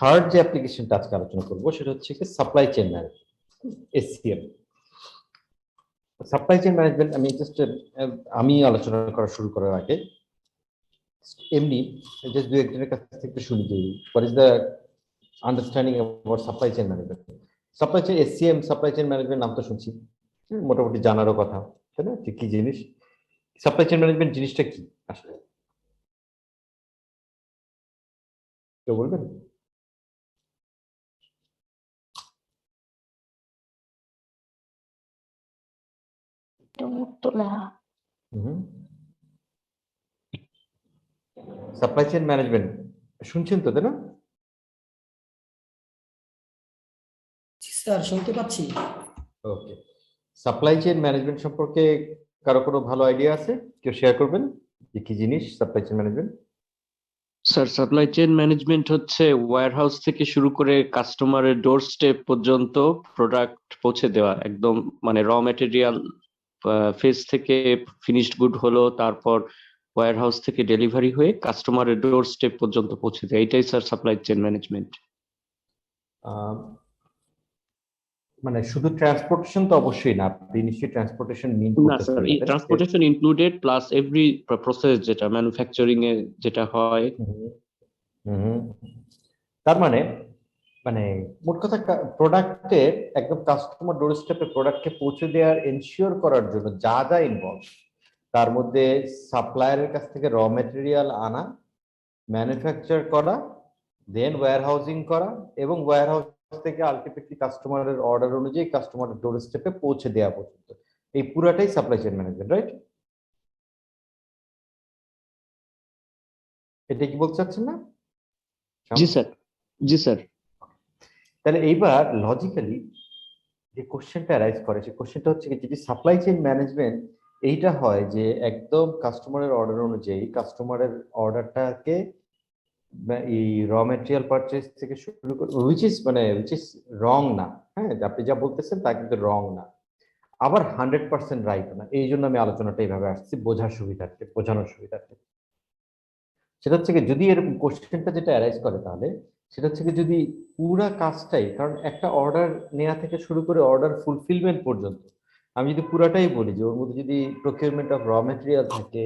Third যে অ্যাপ্লিকেশনটা আজকে আলোচনা করবো সেটা হচ্ছে কি supply chain management, SCM. Supply chain management আমি আলোচনা করা শুরু করার আগে এমনি জাস্ট দু একজনের কাছ থেকে শুনি যে what is the understanding about supply chain management. Supply chain SCM, supply chain management নাম তো শুনছি, মোটামুটি জানারও কথা, তাই না? ঠিক কি জিনিস সাপ্লাই চেইন ম্যানেজমেন্ট জিনিসটা কি আসলে কেউ বলবেন? সাপ্লাই চেইন ম্যানেজমেন্ট শুনছেন তো, তাই না? স্যার শুনতে পাচ্ছি। ওকে, সাপ্লাই চেইন ম্যানেজমেন্ট সম্পর্কে কারো কোনো ভালো আইডিয়া আছে? কেউ শেয়ার করবেন যে কি জিনিস supply chain management? Sir, supply chain management হচ্ছে ওয়্যারহাউস থেকে শুরু করে কাস্টমারের ডোর স্টেপ পর্যন্ত প্রোডাক্ট পৌঁছে দেওয়া, একদম মানে র ম্যাটেরিয়াল ফেজ থেকে ফিনিশড গুড হলো, তারপর ওয়্যারহাউস থেকে ডেলিভারি হয়ে কাস্টমারের ডোর স্টেপ পর্যন্ত পৌঁছে দেয়, এটাই স্যার সাপ্লাই চেইন ম্যানেজমেন্ট। মানে শুধু ট্রান্সপোর্টেশন তো অবশ্যই না, আপনি নিশ্চয়ই ট্রান্সপোর্টেশন মিন না করতেছেন স্যার, না, এই তাই না? Transportation included plus every process যেটা ম্যানুফ্যাকচারিং এ যেটা হয়। হুম। তার মানে মানে মোট কথা প্রোডাক্টের একদম কাস্টমার ডোর স্টেপে প্রোডাক্টকে পৌঁছে দেওয়ার এনশিওর করার জন্য যা যা ইনভলভ, তার মধ্যে সাপ্লায়ারের কাছ থেকে র মেটেরিয়াল আনা, ম্যানুফ্যাকচার করা, দেন ওয়্যার হাউজিং করা, এবং ওয়্যার হাউস থেকে আলটিমেটলি কাস্টমারের অর্ডার অনুযায়ী কাস্টমারের ডোর স্টেপে পৌঁছে দেওয়া পর্যন্ত এই পুরাটাই সাপ্লাই চেইন ম্যানেজমেন্ট, রাইট? এটা কি বলতে চাচ্ছেন না? জি স্যার, জি স্যার। তাহলে এইবার লজিক্যালি যে কোশ্চেনটা অ্যারাইজ করে সেই কোশ্চেনটা হচ্ছে কি, যদি সাপ্লাই চেইন ম্যানেজমেন্ট এইটা হয় যে একদম কাস্টমারের অর্ডার অনুযায়ী কাস্টমারের অর্ডারটাকে এই র মেটেরিয়াল পারচেজ থেকে শুরু করে, উইচ ইজ রং না, হ্যাঁ, আপনি যা বলতেছেন তা কিন্তু রং না, আবার 100% রাইট না। এই জন্য আমি আলোচনাটা এইভাবে আসছি, বোঝানোর সুবিধার্থে। সেটা হচ্ছে কি, যদি এরকম কোশ্চেনটা যেটা অ্যারাইজ করে তাহলে সেটা হচ্ছে কি, যদি পুরা কাজটাই, কারণ একটা অর্ডার নেওয়া থেকে শুরু করে অর্ডার ফুলফিলমেন্ট পর্যন্ত আমি যদি পুরাটাই বলি যে ওর মধ্যে যদি প্রকিউরমেন্ট অফ র মেটেরিয়াল থাকে,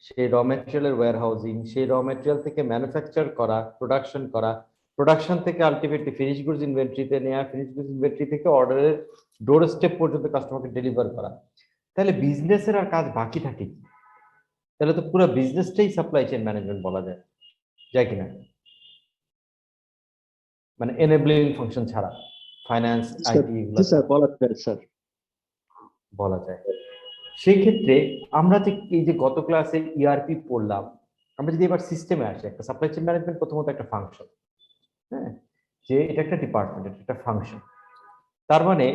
সেই র মেটেরিয়ালের ওয়্যার হাউজিং, সেই র মেটেরিয়াল থেকে ম্যানুফ্যাকচার করা, প্রোডাকশন করা, প্রোডাকশন থেকে আলটিমেটলি ফিনিশ গুডস ইনভেন্টরিতে নেওয়া, ফিনিশ গুডস ইনভেন্টরি থেকে অর্ডারের ডোর স্টেপ পর্যন্ত কাস্টমারকে ডেলিভার করা, তাহলে বিজনেসের আর কাজ বাকি থাকে কি? তাহলে তো পুরো বিজনেসটাই সাপ্লাই চেইন ম্যানেজমেন্ট বলা যায়, যায় কিনা? মানে এনেবলিং ফাংশন ছাড়া ফাইন্যান্স, আইটি এগুলো স্যার বলা যায় স্যার। বলা যায়। সেই ক্ষেত্রে আমরা যে এই যে গত ক্লাসে ইআরপি পড়লাম, আমরা যদি এবার সিস্টেমে আসি, একটা সাপ্লাই চেইন ম্যানেজমেন্ট প্রথমত একটা ফাংশন, হ্যাঁ, যে এটা একটা ডিপার্টমেন্ট, এটা একটা ফাংশন। তার মানে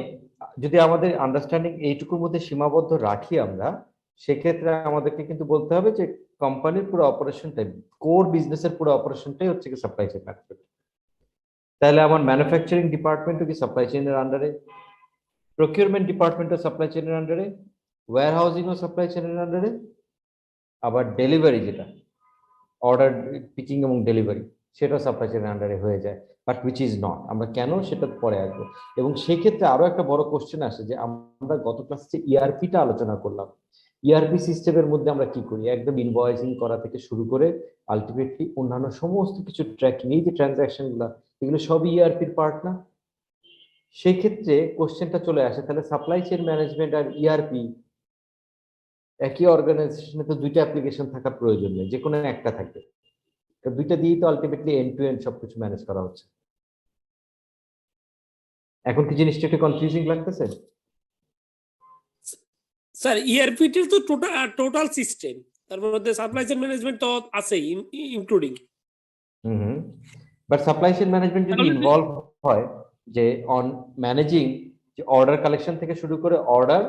যদি আমাদের আন্ডারস্ট্যান্ডিং এইটুকুর মধ্যে সীমাবদ্ধ রাখি আমরা, সেক্ষেত্রে আমাদেরকে কিন্তু বলতে হবে যে কোম্পানির পুরো অপারেশনটাই, কোর বিজনেসের পুরো অপারেশনটাই হচ্ছে কি সাপ্লাই চেইন ম্যানেজমেন্ট। তাহলে আমার ম্যানুফ্যাকচারিং ডিপার্টমেন্টও কি সাপ্লাই চেইনের আন্ডারে, প্রকিউরমেন্ট ডিপার্টমেন্টও সাপ্লাই চেইনের আন্ডারে, ওয়্যার হাউজিংও সাপ্লাই চেইনের আন্ডারে, আবার ডেলিভারি যেটা অর্ডার পিকিং এবং ডেলিভারি সেটাও সাপ্লাই চেইনের আন্ডারে হয়ে যায়, বাট উইচ ইজ নট। আমরা কেন সেটা পরে আসবো। এবং সেই ক্ষেত্রে আরো একটা বড় কোশ্চেন আসে যে আমরা গত ক্লাসে যে ইআরপিটা আলোচনা করলাম, ইআরপি সিস্টেমের মধ্যে আমরা কি করি, একদম ইনভয়েসিং করা থেকে শুরু করে আলটিমেটলি অন্যান্য সমস্ত কিছু ট্র্যাকিং, এই যে ট্রানজাকশন গুলা, এগুলো সবই ইআরপির পার্ট না? সেই ক্ষেত্রে কোশ্চেনটা চলে আসে, তাহলে সাপ্লাই চেইন ম্যানেজমেন্ট আর ইআরপি একই অর্গানাইজেশনে তো দুইটা অ্যাপ্লিকেশন থাকার প্রয়োজন নেই, যে কোনো একটা থাকবে, দুইটা দিয়েই তো আলটিমেটলি এন্ড টু এন্ড সবকিছু ম্যানেজ করা হচ্ছে। এখন কি জিনিসটা একটু কনফিউজিং লাগতেছে? স্যার ইআরপি তো টোটাল সিস্টেম, তার মধ্যে সাপ্লাই চেইন ম্যানেজমেন্ট তো আছে including. Hmm. But supply chain management যদি ইনভলভ হয় যে অন ম্যানেজিং, যে অর্ডার কালেকশন থেকে শুরু করে অর্ডার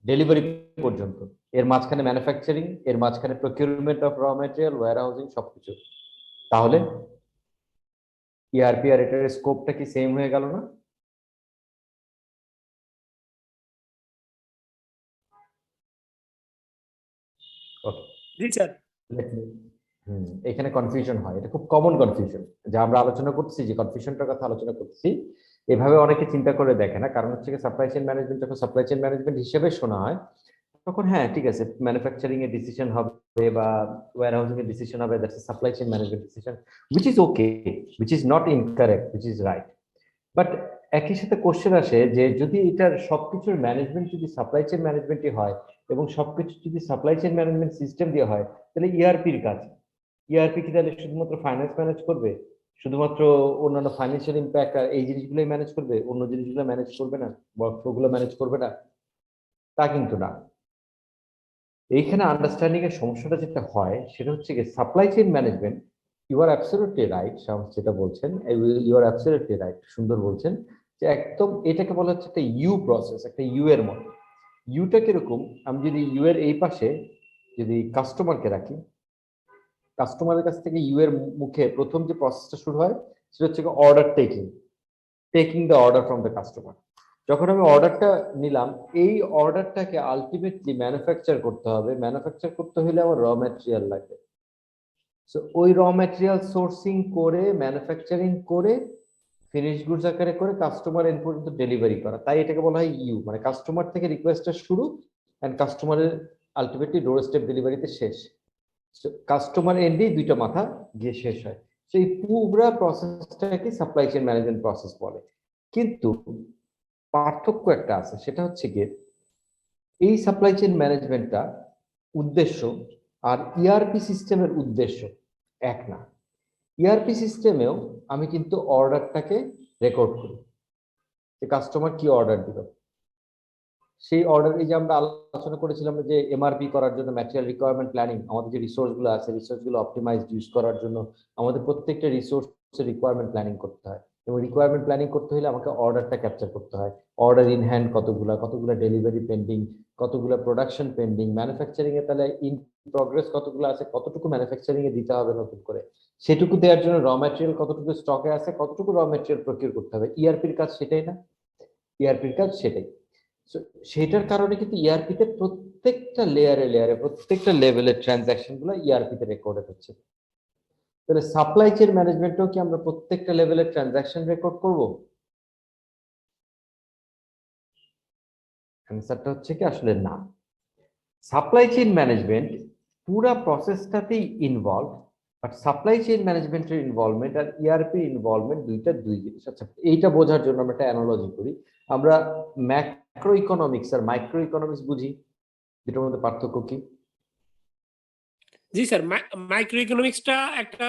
ডেলিভারি পর্যন্ত, এর মাঝখানে ম্যানুফ্যাকচারিং, এর মাঝখানে procurement of raw material, warehousing সবকিছু, তাহলে ইআরপি আর এটার স্কোপটা কি সেম হয়ে গেল না? ওকে, জি স্যার। এখানে কনফিউশন হয়, এটা খুব কমন কনফিউশন যা আমরা আলোচনা করছি, যে কনফিউশনটার কথা আলোচনা করছি। এভাবে অনেকে চিন্তা করে দেখে না, কারণ হচ্ছে সাপ্লাই চেইন ম্যানেজমেন্ট যখন সাপ্লাই চেইন ম্যানেজমেন্ট হিসেবে শোনা হয়, তখন হ্যাঁ ঠিক আছে, ম্যানুফ্যাকচারিং এর ডিসিশন হবে বা ওয়্যার হাউসিং এর ডিসিশন হবে, that's supply chain management decision, which is okay, which is not incorrect, which is right. But একই সাথে কোশ্চেন আসে যে যদি এটার সবকিছুর ম্যানেজমেন্ট যদি সাপ্লাই চেইন ম্যানেজমেন্টই হয় এবং সবকিছু যদি সাপ্লাই চেইন ম্যানেজমেন্ট সিস্টেম দিয়ে হয়, তাহলে ইআরপির কাজ, ইআরপি কি তাহলে শুধুমাত্র ফাইন্যান্স ম্যানেজ করবে, শুধুমাত্র অন্যান্য ফাইন্যান্সিয়াল ইম্প্যাক্ট আর এই জিনিসগুলোই ম্যানেজ করবে, অন্য জিনিসগুলো ম্যানেজ করবে না, ওয়ার্কফ্লো গুলো ম্যানেজ করবে না? তা কিন্তু না। এইখানে আন্ডারস্ট্যান্ডিং এর সমস্যাটা যেটা হয় সেটা হচ্ছে কি supply chain management, you are absolutely right, যেটা বলছেন ইউ আর অ্যাবসলিউটলি রাইট, সুন্দর বলছেন যে একদম এটাকে বলা হচ্ছে একটা ইউ প্রসেস, একটা ইউ এর মতো। ইউটা কিরকম, আমি যদি ইউ এর এই পাশে যদি কাস্টমারকে রাখি, কাস্টমারের কাছ থেকে ইউ এর মুখে প্রথম যে প্রসেসটা শুরু হয় সেটা হচ্ছে order taking the order from the customer. যখন আমি অর্ডারটা নিলাম, এই অর্ডারটাকে আলটিমেটলি ম্যানুফ্যাকচার করতে হবে, ম্যানুফ্যাকচার করতে হলে আমার র ম্যাটেরিয়াল লাগবে। সো ওই র ম্যাটেরিয়াল সোর্সিং করে ম্যানুফ্যাকচারিং করে ফিনিশ গুডস আকারে করে কাস্টমার এন্ড পর্যন্ত ডেলিভারি করা, তাই এটাকে বলা হয় ইউ, মানে কাস্টমার থেকে রিকোয়েস্টটা শুরু এন্ড কাস্টমারের আলটিমেটলি ডোর স্টেপ ডেলিভারিতে শেষ। কাস্টমার এন্ডেই দুইটা মাথা গিয়ে শেষ হয়, সেই পুরো প্রসেসটাকে সাপ্লাই চেইন ম্যানেজমেন্ট প্রসেস বলে। কিন্তু পার্থক্য একটা আছে, সেটা হচ্ছে গিয়ে এই সাপ্লাই চেইন ম্যানেজমেন্টটা উদ্দেশ্য আর ইআরপি সিস্টেমের উদ্দেশ্য এক না। ইআরপি সিস্টেমেও আমি কিন্তু অর্ডারটাকে রেকর্ড করি, যে কাস্টমার কি অর্ডার দিল, সেই অর্ডার, এই যে আমরা আলোচনা করেছিলাম যে এমআরপি করার জন্য ম্যাটেরিয়াল রিকোয়ারমেন্ট প্ল্যানিং, আমাদের যে রিসোর্স গুলো আছে রিসোর্স গুলো অপটিমাইজড ইউজ করার জন্য আমাদের প্রত্যেকটা রিসোর্সের রিকোয়ারমেন্ট প্ল্যানিং করতে হয়, এবং রিকোয়ারমেন্ট প্ল্যানিং করতে হলে আমাকে অর্ডারটা ক্যাপচার করতে হয়। অর্ডার ইন হ্যান্ড কতগুলা ডেলিভারি পেন্ডিং, কতগুলা প্রোডাকশন পেন্ডিং, ম্যানুফ্যাকচারিং এ তাহলে ইন প্রগ্রেস কতগুলো আছে, কতটুকু ম্যানুফ্যাকচারিং এ দিতে হবে নতুন করে, সেটুকু দেওয়ার জন্য র ম্যাটেরিয়াল কতটুকু স্টকে আছে, কতটুকু র ম্যাটেরিয়াল প্রকিউর করতে হবে। ইআরপির কাজ সেটাই না? ইআরপির কাজ সেটাই। সেটার কারণে কিন্তু ইআরপিতে প্রত্যেকটা লেয়ারে প্রত্যেকটা লেভেলের ট্রানজাকশন গুলো ইআরপিতে রেকর্ডেড হচ্ছে। তাহলে সাপ্লাই চেইন ম্যানেজমেন্টও কি আমরা প্রত্যেকটা লেভেলের ট্রানজাকশন রেকর্ড করব? অ্যান্সারটা হচ্ছে কি আসলে না। সাপ্লাই চেইন ম্যানেজমেন্ট পুরা প্রসেসটাতেই ইনভলভ, বাট সাপ্লাই চেইন ম্যানেজমেন্টের ইনভলভমেন্ট আর ইআরপি ইনভলভমেন্ট দুই জিনিস। আচ্ছা, এইটা বোঝার জন্য আমরা একটা অ্যানালজি করি। আমরা ম্যাক্রো ইকোনমিক্স আর মাইক্রো ইকোনমিক্স বুঝি, দুটোর মধ্যে পার্থক্য কি? জি স্যার, মাইক্রো ইকোনমিক্সটা একটা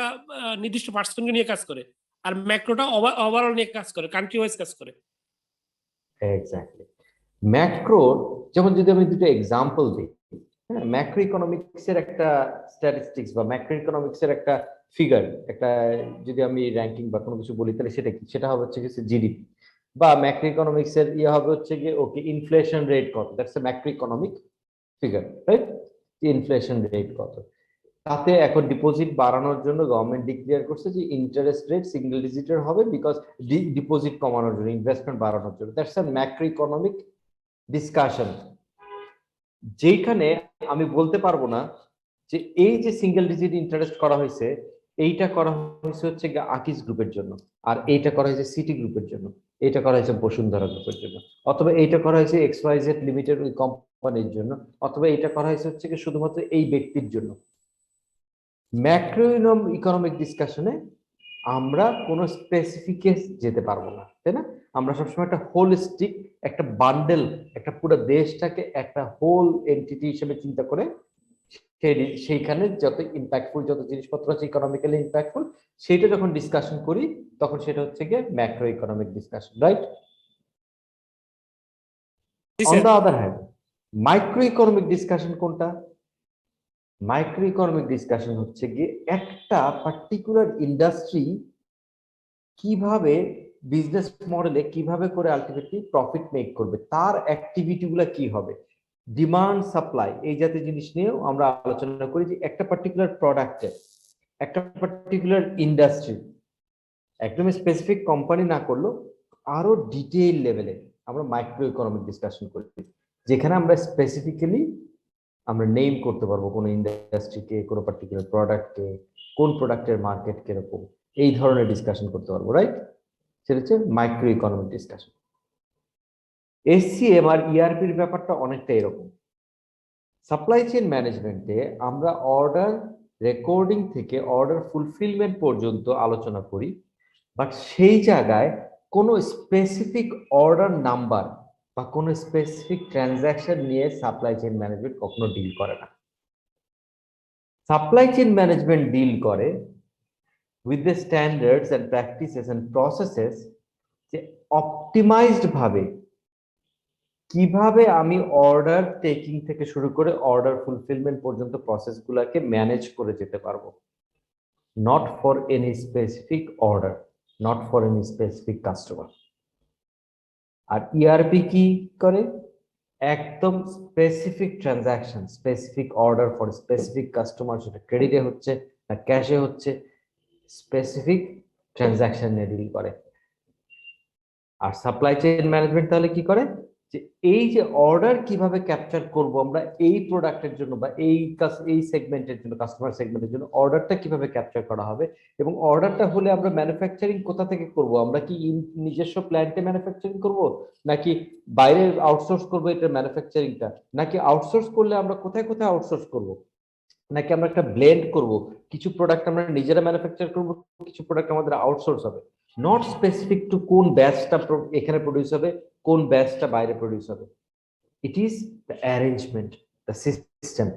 নির্দিষ্ট পার্সনকে নিয়ে কাজ করে, আর ম্যাক্রোটা ওভারঅল নিয়ে কাজ করে, কান্ট্রি ওয়াইজ কাজ করে। এক্স্যাক্টলি। ম্যাক্রো, যেমন যদি আমি দুটো এক্সাম্পল দিই, হ্যাঁ, ম্যাক্রো ইকোনমিক্স এর একটা স্ট্যাটিস্টিক্স বা ম্যাক্রো ইকোনমিক্স এর একটা ফিগার, একটা যদি আমি র্যাঙ্কিং বা কোনো কিছু বলি, তাহলে সেটা কি? সেটা হবে হচ্ছে গিয়ে জিডিপি, বা ম্যাক্রো ইকোনমিক্স এর ইয়ে হবে হচ্ছে গিয়ে ওকে ইনফ্লেশন রেট কত, that's a macro economic figure, right? Inflation rate কত। তাতে এখন ডিপোজিট বাড়ানোর জন্য গভর্নমেন্ট ডিক্লেয়ার করছে যে ইন্টারেস্ট রেট সিঙ্গেল ডিজিটের হবে, বিকজ ডিপোজিট কমানোর জন্য, ইনভেস্টমেন্ট বাড়ানোর জন্য। That's a macro economic discussion, যেখানে আমি বলতে পারবো না যে এই যে সিঙ্গেল ডিজিট ইন্টারেস্ট করা হয়েছে, এইটা করা হয়েছে হচ্ছে আকিস গ্রুপের জন্য, আর এইটা করা হয়েছে সিটি গ্রুপের জন্য, এইটা করা হয়েছে বসুন্ধরা গ্রুপের জন্য, অথবা এইটা করা হয়েছে XYZ লিমিটেড ওই কোম্পানির জন্য, অথবা এইটা করা হয়েছে হচ্ছে শুধুমাত্র এই ব্যক্তির জন্য। ম্যাক্রো ইকোনমিক ডিসকাশনে আমরা কোনো স্পেসিফিকে যেতে পারবো না, তাই না? আমরা সবসময় একটা হোলিস্টিক, একটা বান্ডেল, একটা পুরো দেশটাকে একটা হোল এন্টিটি হিসেবে চিন্তা করে সেইখানে যত ইম্প্যাক্টফুল যত জিনিসপত্র আছে ইকোনমিক্যালি ইম্প্যাক্টফুল, সেটা যখন ডিসকাশন করি তখন সেটা হচ্ছে গিয়ে macro economic discussion, right? On the other hand micro economic discussion কোনটা? মাইক্রো ইকোনমিক ডিসকাশন হচ্ছে গিয়ে একটা পার্টিকুলার ইন্ডাস্ট্রি কিভাবে বিজনেস মডেলে কিভাবে করে আলটিমেটলি প্রফিট মেক করবে, তার অ্যাক্টিভিটি গুলা কি হবে, ডিমান্ড সাপ্লাই এই জাতীয় জিনিস নিয়েও আমরা আলোচনা করি। যে একটা পার্টিকুলার প্রোডাক্টের, একটা পার্টিকুলার ইন্ডাস্ট্রি, একদম স্পেসিফিক কোম্পানি না করলেও আরো ডিটেইল লেভেলে আমরা মাইক্রো ইকোনমিক ডিসকাশন করি, যেখানে আমরা স্পেসিফিক্যালি আমরা নেম করতে পারবো কোনো ইন্ডাস্ট্রিকে, কোনো পার্টিকুলার প্রোডাক্টকে, কোন প্রোডাক্টের মার্কেট কিরকম, এই ধরনের ডিসকাশন করতে পারবো, রাইট? সেটা হচ্ছে মাইক্রো ইকোনমিক ডিসকাশন। এসসিএম আর ইআরপির ব্যাপারটা অনেকটা এরকম। সাপ্লাই চেইন ম্যানেজমেন্টে আমরা অর্ডার রেকর্ডিং থেকে অর্ডার ফুলফিলমেন্ট পর্যন্ত আলোচনা করি, বাট সেই জায়গায় কোনো স্পেসিফিক অর্ডার নাম্বার বা কোনো স্পেসিফিক ট্রানজাকশন নিয়ে সাপ্লাই চেইন ম্যানেজমেন্ট কখনো ডিল করে না। সাপ্লাই চেইন ম্যানেজমেন্ট ডিল করে with the standards and practices and processes, যে অপটিমাইজড ভাবে কিভাবে আমি অর্ডার টেকিং থেকে শুরু করে অর্ডার ফুলফিলমেন্ট পর্যন্ত প্রসেসগুলোকে ম্যানেজ করে যেতে পারবো, not for any specific order, not for any specific customer. আর ইআরপি কি করে? একদম specific transaction, specific order for specific customer, সেটা ক্রেডিটে হচ্ছে না ক্যাশে হচ্ছে, স্পেসিফিক ট্রানজাকশন নিয়ে ডিল করে। আর সাপ্লাই চেইন ম্যানেজমেন্ট তাহলে কি করে? যে এই যে অর্ডার কিভাবে ক্যাপচার করব আমরা এই প্রোডাক্টের জন্য বা এই সেগমেন্টের জন্য, কাস্টমার সেগমেন্টের জন্য অর্ডারটা কিভাবে ক্যাপচার করা হবে, এবং অর্ডারটা হলে আমরা ম্যানুফ্যাকচারিং কোথা থেকে করব, আমরা কি নিজস্ব প্ল্যান্টে ম্যানুফ্যাকচারিং করব, নাকি বাইরে আউটসোর্স করব এটা ম্যানুফ্যাকচারিংটা, নাকি আউটসোর্স করলে আমরা কোথায় কোথায় আউটসোর্স করব, নাকি আমরা একটা ব্লেন্ড করব, কিছু প্রোডাক্ট আমরা নিজেরা ম্যানুফ্যাকচার করব, কিছু প্রোডাক্ট আমাদের আউটসোর্স হবে। নট স্পেসিফিক টু কোন ব্যাচটা এখানে প্রডিউস হবে, কোন ব্যাচটা বাইরে প্রডিউস হবে। It is the arrangement, the system.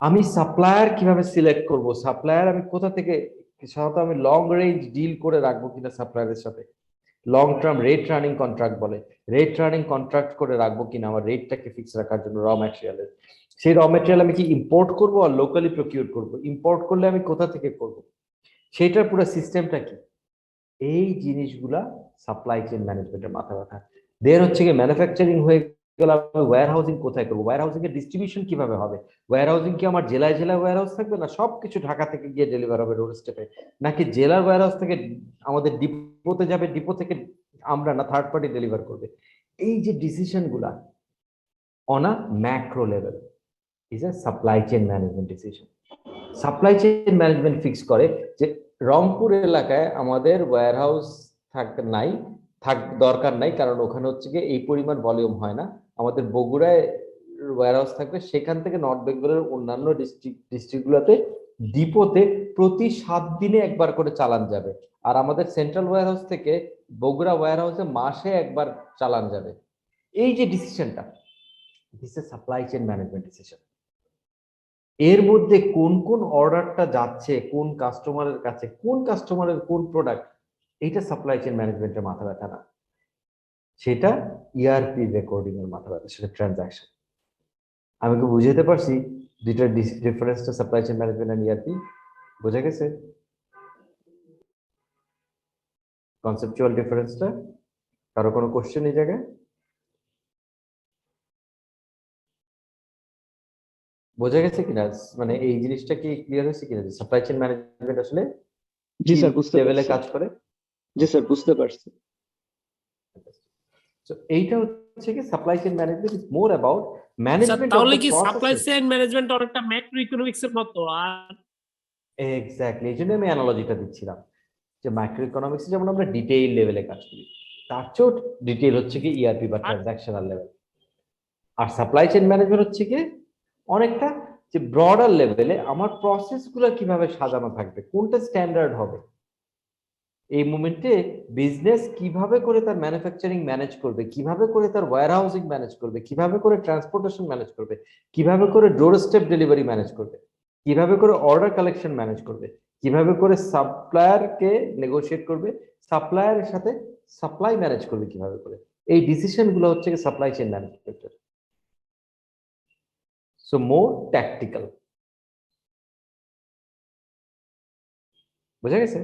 আমি সাপ্লায়ার কিভাবে সিলেক্ট করব, সাপ্লায়ার আমি কোথা থেকে, সাধারণত আমি লং রেঞ্জ ডিল করে রাখবো কিনা সাপ্লায়ারের সাথে, long term rate running contract বলে, রেট রানিং কন্ট্রাক্ট করে রাখবো কিনা আমার রেটটাকে ফিক্স রাখার জন্য র ম্যাটেরিয়ালের। সেই র ম্যাটেরিয়াল আমি কি ইম্পোর্ট করবো আর লোকালি প্রকিউর করবো, ইম্পোর্ট করলে আমি কোথা থেকে করব, সেইটার পুরো সিস্টেমটা কি, এই জিনিসগুলা সাপ্লাই চেইন ম্যানেজমেন্টের মাথা ব্যথা। দেন হচ্ছে কি ম্যানুফ্যাকচারিং হয়ে গেল, আমি ওয়্যার হাউসিং কোথায় করবো, ওয়্যার হাউসিং এর ডিস্ট্রিবিউশন কিভাবে হবে, ওয়্যার হাউসিং কি আমার জেলায় জেলায় ওয়্যার হাউস থাকবে, না সবকিছু ঢাকা থেকে গিয়ে ডেলিভার হবে রোড স্টেপে, নাকি জেলার ওয়্যার হাউস থেকে আমাদের ডিপোতে যাবে, ডিপো থেকে আমরা না থার্ড পার্টি ডেলিভার করবে। এই যে ডিসিশন গুলা on a macro level is a supply chain management decision. Supply chain management fix করে যে রংপুর এলাকায় আমাদের ওয়্যার হাউস দরকার নাই, কারণ ওখানে হচ্ছে গিয়ে এই পরিমাণ ভলিউম হয় না, আমাদের বগুড়ায় ওয়্যার হাউস থাকবে, সেখান থেকে নর্থ বেঙ্গলের অন্যান্য ডিস্ট্রিক্টগুলোতে ডিপোতে প্রতি 7 দিনে একবার করে চালান যাবে, আর আমাদের সেন্ট্রাল ওয়্যার হাউস থেকে বগুড়া ওয়্যার হাউসে মাসে একবার চালান যাবে। এই যে ডিসিশনটা, this is supply chain management decision. এর মধ্যে কোন কোন অর্ডারটা যাচ্ছে কোন কাস্টমারের কাছে, কোন কাস্টমারের কোন প্রোডাক্ট, এইটা সাপ্লাই চেইন ম্যানেজমেন্টের মাথা ব্যথা না, সেটা ইআরপি রেকর্ডিং এর মাথা ব্যথা, সেটা ট্রানজাকশন। আমি কি বুঝাতে পারছি দুইটা ডিফারেন্সটা, supply chain management and ERP? বোঝা গেছে কনসেপচুয়াল ডিফারেন্সটা? কারো কোনো কোশ্চেন এই জায়গায়? বোঝা গেছে কিনা, মানে এই জিনিসটা কি ক্লিয়ার হয়েছে কিনা যে সাপ্লাই চেইন ম্যানেজমেন্ট আসলে জি স্যার, বুঝতে লেভেলে পারছি। কাজ করে? জি স্যার, বুঝতে পারছি। So এইটা হচ্ছে কি supply chain management is more about sir management of তাহলে দ্য কি সাপ্লাই প্রসেস। চেইন ম্যানেজমেন্ট অনেকটা ম্যাক্রো ইকোনমিক্স এর মতো? আর এক্স্যাক্টলি, এই জন্য আমি অ্যানালজিটা দিচ্ছিলাম যে মাইক্রো ইকোনমিক্স যেমন আমরা ডিটেইল লেভেলে কাজ করি, তার চেয়েও ডিটেইল হচ্ছে কি ইআরপি বা ট্রানজাকশনাল লেভেল। আর সাপ্লাই চেইন ম্যানেজমেন্ট হচ্ছে কি অনেকটা যে ব্রডার লেভেলে আমার প্রসেসগুলো কিভাবে সাজানো থাকবে, কোনটা স্ট্যান্ডার্ড হবে, এই মোমেন্টে বিজনেস কিভাবে করে তার ম্যানুফ্যাকচারিং ম্যানেজ করবে, কিভাবে করে তার ওয়্যার হাউসিং ম্যানেজ করবে, কিভাবে করে ট্রান্সপোর্টেশন ম্যানেজ করবে, কিভাবে করে ডোর স্টেপ ডেলিভারি ম্যানেজ করবে, কিভাবে করে অর্ডার কালেকশন ম্যানেজ করবে, কিভাবে করে সাপ্লায়ারকে নেগোশিয়েট করবে, সাপ্লায়ারের সাথে সাপ্লাই ম্যানেজ করবে কিভাবে করে, এই ডিসিশন গুলো হচ্ছে সাপ্লাই চেইন ম্যানেজমেন্টের। সো মোর ট্যাকটিক্যাল। বুঝা গেছে?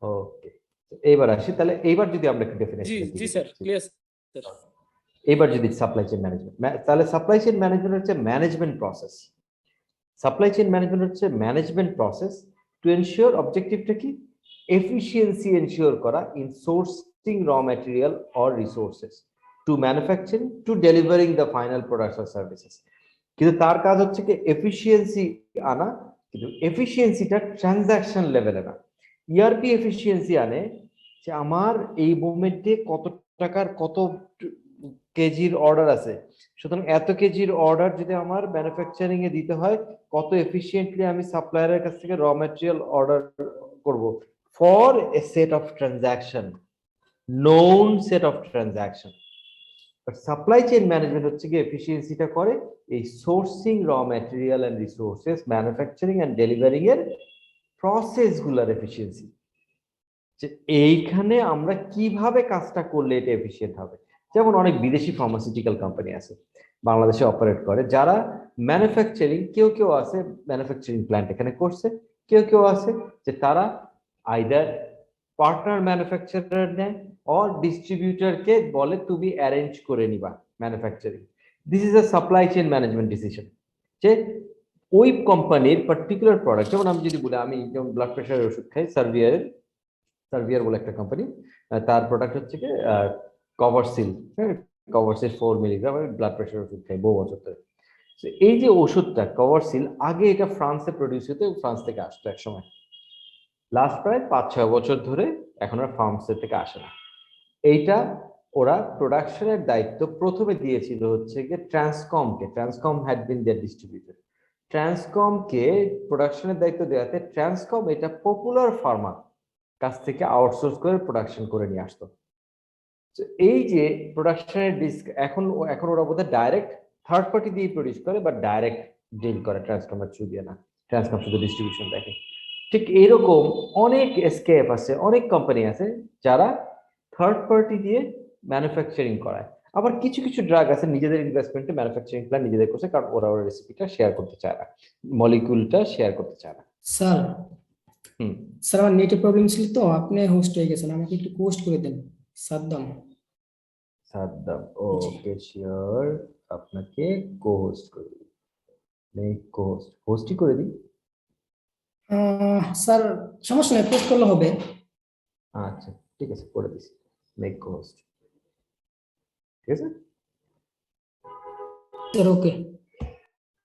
ওকে, এইবার আসি তাহলে, এইবার যদি আমরা একটু জি ডেফিনেশন জি স্যার, ক্লিয়ার স্যার। এবার যদি সাপ্লাই চেইন ম্যানেজমেন্ট, তাহলে সাপ্লাই চেইন ম্যানেজমেন্ট হচ্ছে management process. Supply chain management হচ্ছে ম্যানেজমেন্ট প্রসেস টু এনশিওর, অবজেক্টিভটা কি, এফিসিয়েন্সি এনশিওর করা in sourcing raw material or resources, to manufacturing to delivering the final products আর services. কিন্তু তার কাজ হচ্ছে কি এফিসিয়েন্সি আনা, কিন্তু এফিসিয়েন্সিটা ট্রানজাকশন লেভেলে না। ইআরপি এফিসিয়েন্সি আনে যে আমার এই মোমেন্টে কত টাকার কত কেজির অর্ডার আছে, সুতরাং এত কেজির অর্ডার যদি আমার ম্যানুফ্যাকচারিং এ দিতে হয়, কত এফিসিয়েন্টলি আমি সাপ্লায়ারের কাছ থেকে র ম্যাটেরিয়াল অর্ডার করব for a set of transaction, known set of transaction. Supply chain management হচ্ছে কি এফিসিয়েন্সিটা করে এই sourcing raw material and resources, manufacturing and delivering এর প্রসেস গুলার এফিসিয়েন্সি, যে এইখানে আমরা কিভাবে কাজটা করলে এটা এফিসিয়েন্ট হবে। যেমন অনেক বিদেশি ফার্মাসিউটিক্যাল কোম্পানি আছে বাংলাদেশে অপারেট করে, যারা ম্যানুফ্যাকচারিং, কেউ কেউ আছে ম্যানুফ্যাকচারিং প্ল্যান্ট এখানে করছে, কেউ কেউ আছে যে তারা আইদার পার্টনার ম্যানুফ্যাকচারার নেয় অর ডিস্ট্রিবিউটরকে বলে তুমি অ্যারেঞ্জ করে নিবা manufacturing. This is a supply chain management decision, যে ওই কোম্পানির পার্টিকুলার প্রোডাক্ট, যেমন আমি যদি বলি আমি যেমন ব্লাড প্রেশারের ওষুধ খাই, সার্ভিয়ার বলে একটা কোম্পানি, তার প্রোডাক্ট হচ্ছে কি কভারসিল, হ্যাঁ কভারসিল 4 মিলিগ্রাম, আমি ব্লাড প্রেশার ওষুধ খাই বহু বছর ধরে। এই যে ওষুধটা কভারসিল, আগে এটা ফ্রান্সে প্রডিউস হতো, ফ্রান্স থেকে আসতো এক সময়, লাস্ট প্রায় 5-6 বছর ধরে এখন আর ফ্রান্সের থেকে আসে না। এইটা ওরা প্রোডাকশনের দায়িত্ব প্রথমে দিয়েছিল হচ্ছে গিয়ে ট্রান্সকমকে, Transcom had been their distributor, ট্রান্সকমকে প্রোডাকশনের দায়িত্ব দেওয়াতে ট্রান্সকম এটা পপুলার ফার্মা কাছ থেকে আউটসোর্স করে প্রোডাকশন করে নিয়ে আসতো। এই যে প্রোডাকশনের এখন ওরা বোধহয় ডাইরেক্ট থার্ড পার্টি দিয়ে প্রডিউস করে, বা ডাইরেক্ট ডিল করে ট্রান্সকমের থ্রু দিয়ে না, ট্রান্সকম শুধু ডিস্ট্রিবিউশন দেখে। ঠিক এইরকম অনেক এসকেএফ আছে, অনেক কোম্পানি আছে যারা থার্ড পার্টি দিয়ে ম্যানুফ্যাকচারিং করায়। আবার কিছু কিছু ড্রাগ আছে নিজেদের ইনভেস্টমেন্টে ম্যানুফ্যাকচারিং প্ল্যান নিজেদের করছে, কারণ ওরা রেসিপিটা শেয়ার করতে চায় না, মলিকিউলটা শেয়ার করতে চায় না। স্যার স্যার আমার নেটে প্রবলেম ছিল তো, আপনি হোস্ট হয়ে গেছেন, আমাকে একটু পোস্ট করে দেন। সাদ্দাম ওকে শিওর, আপনাকে কো-হোস্ট করে দিই, হোস্টই করে দিই। স্যার সমস্যা নেই, পোস্ট করলে হবে। আচ্ছা ঠিক আছে, করে দিছি, মেক কো-হোস্ট, ঠিক আছে স্যার ওকে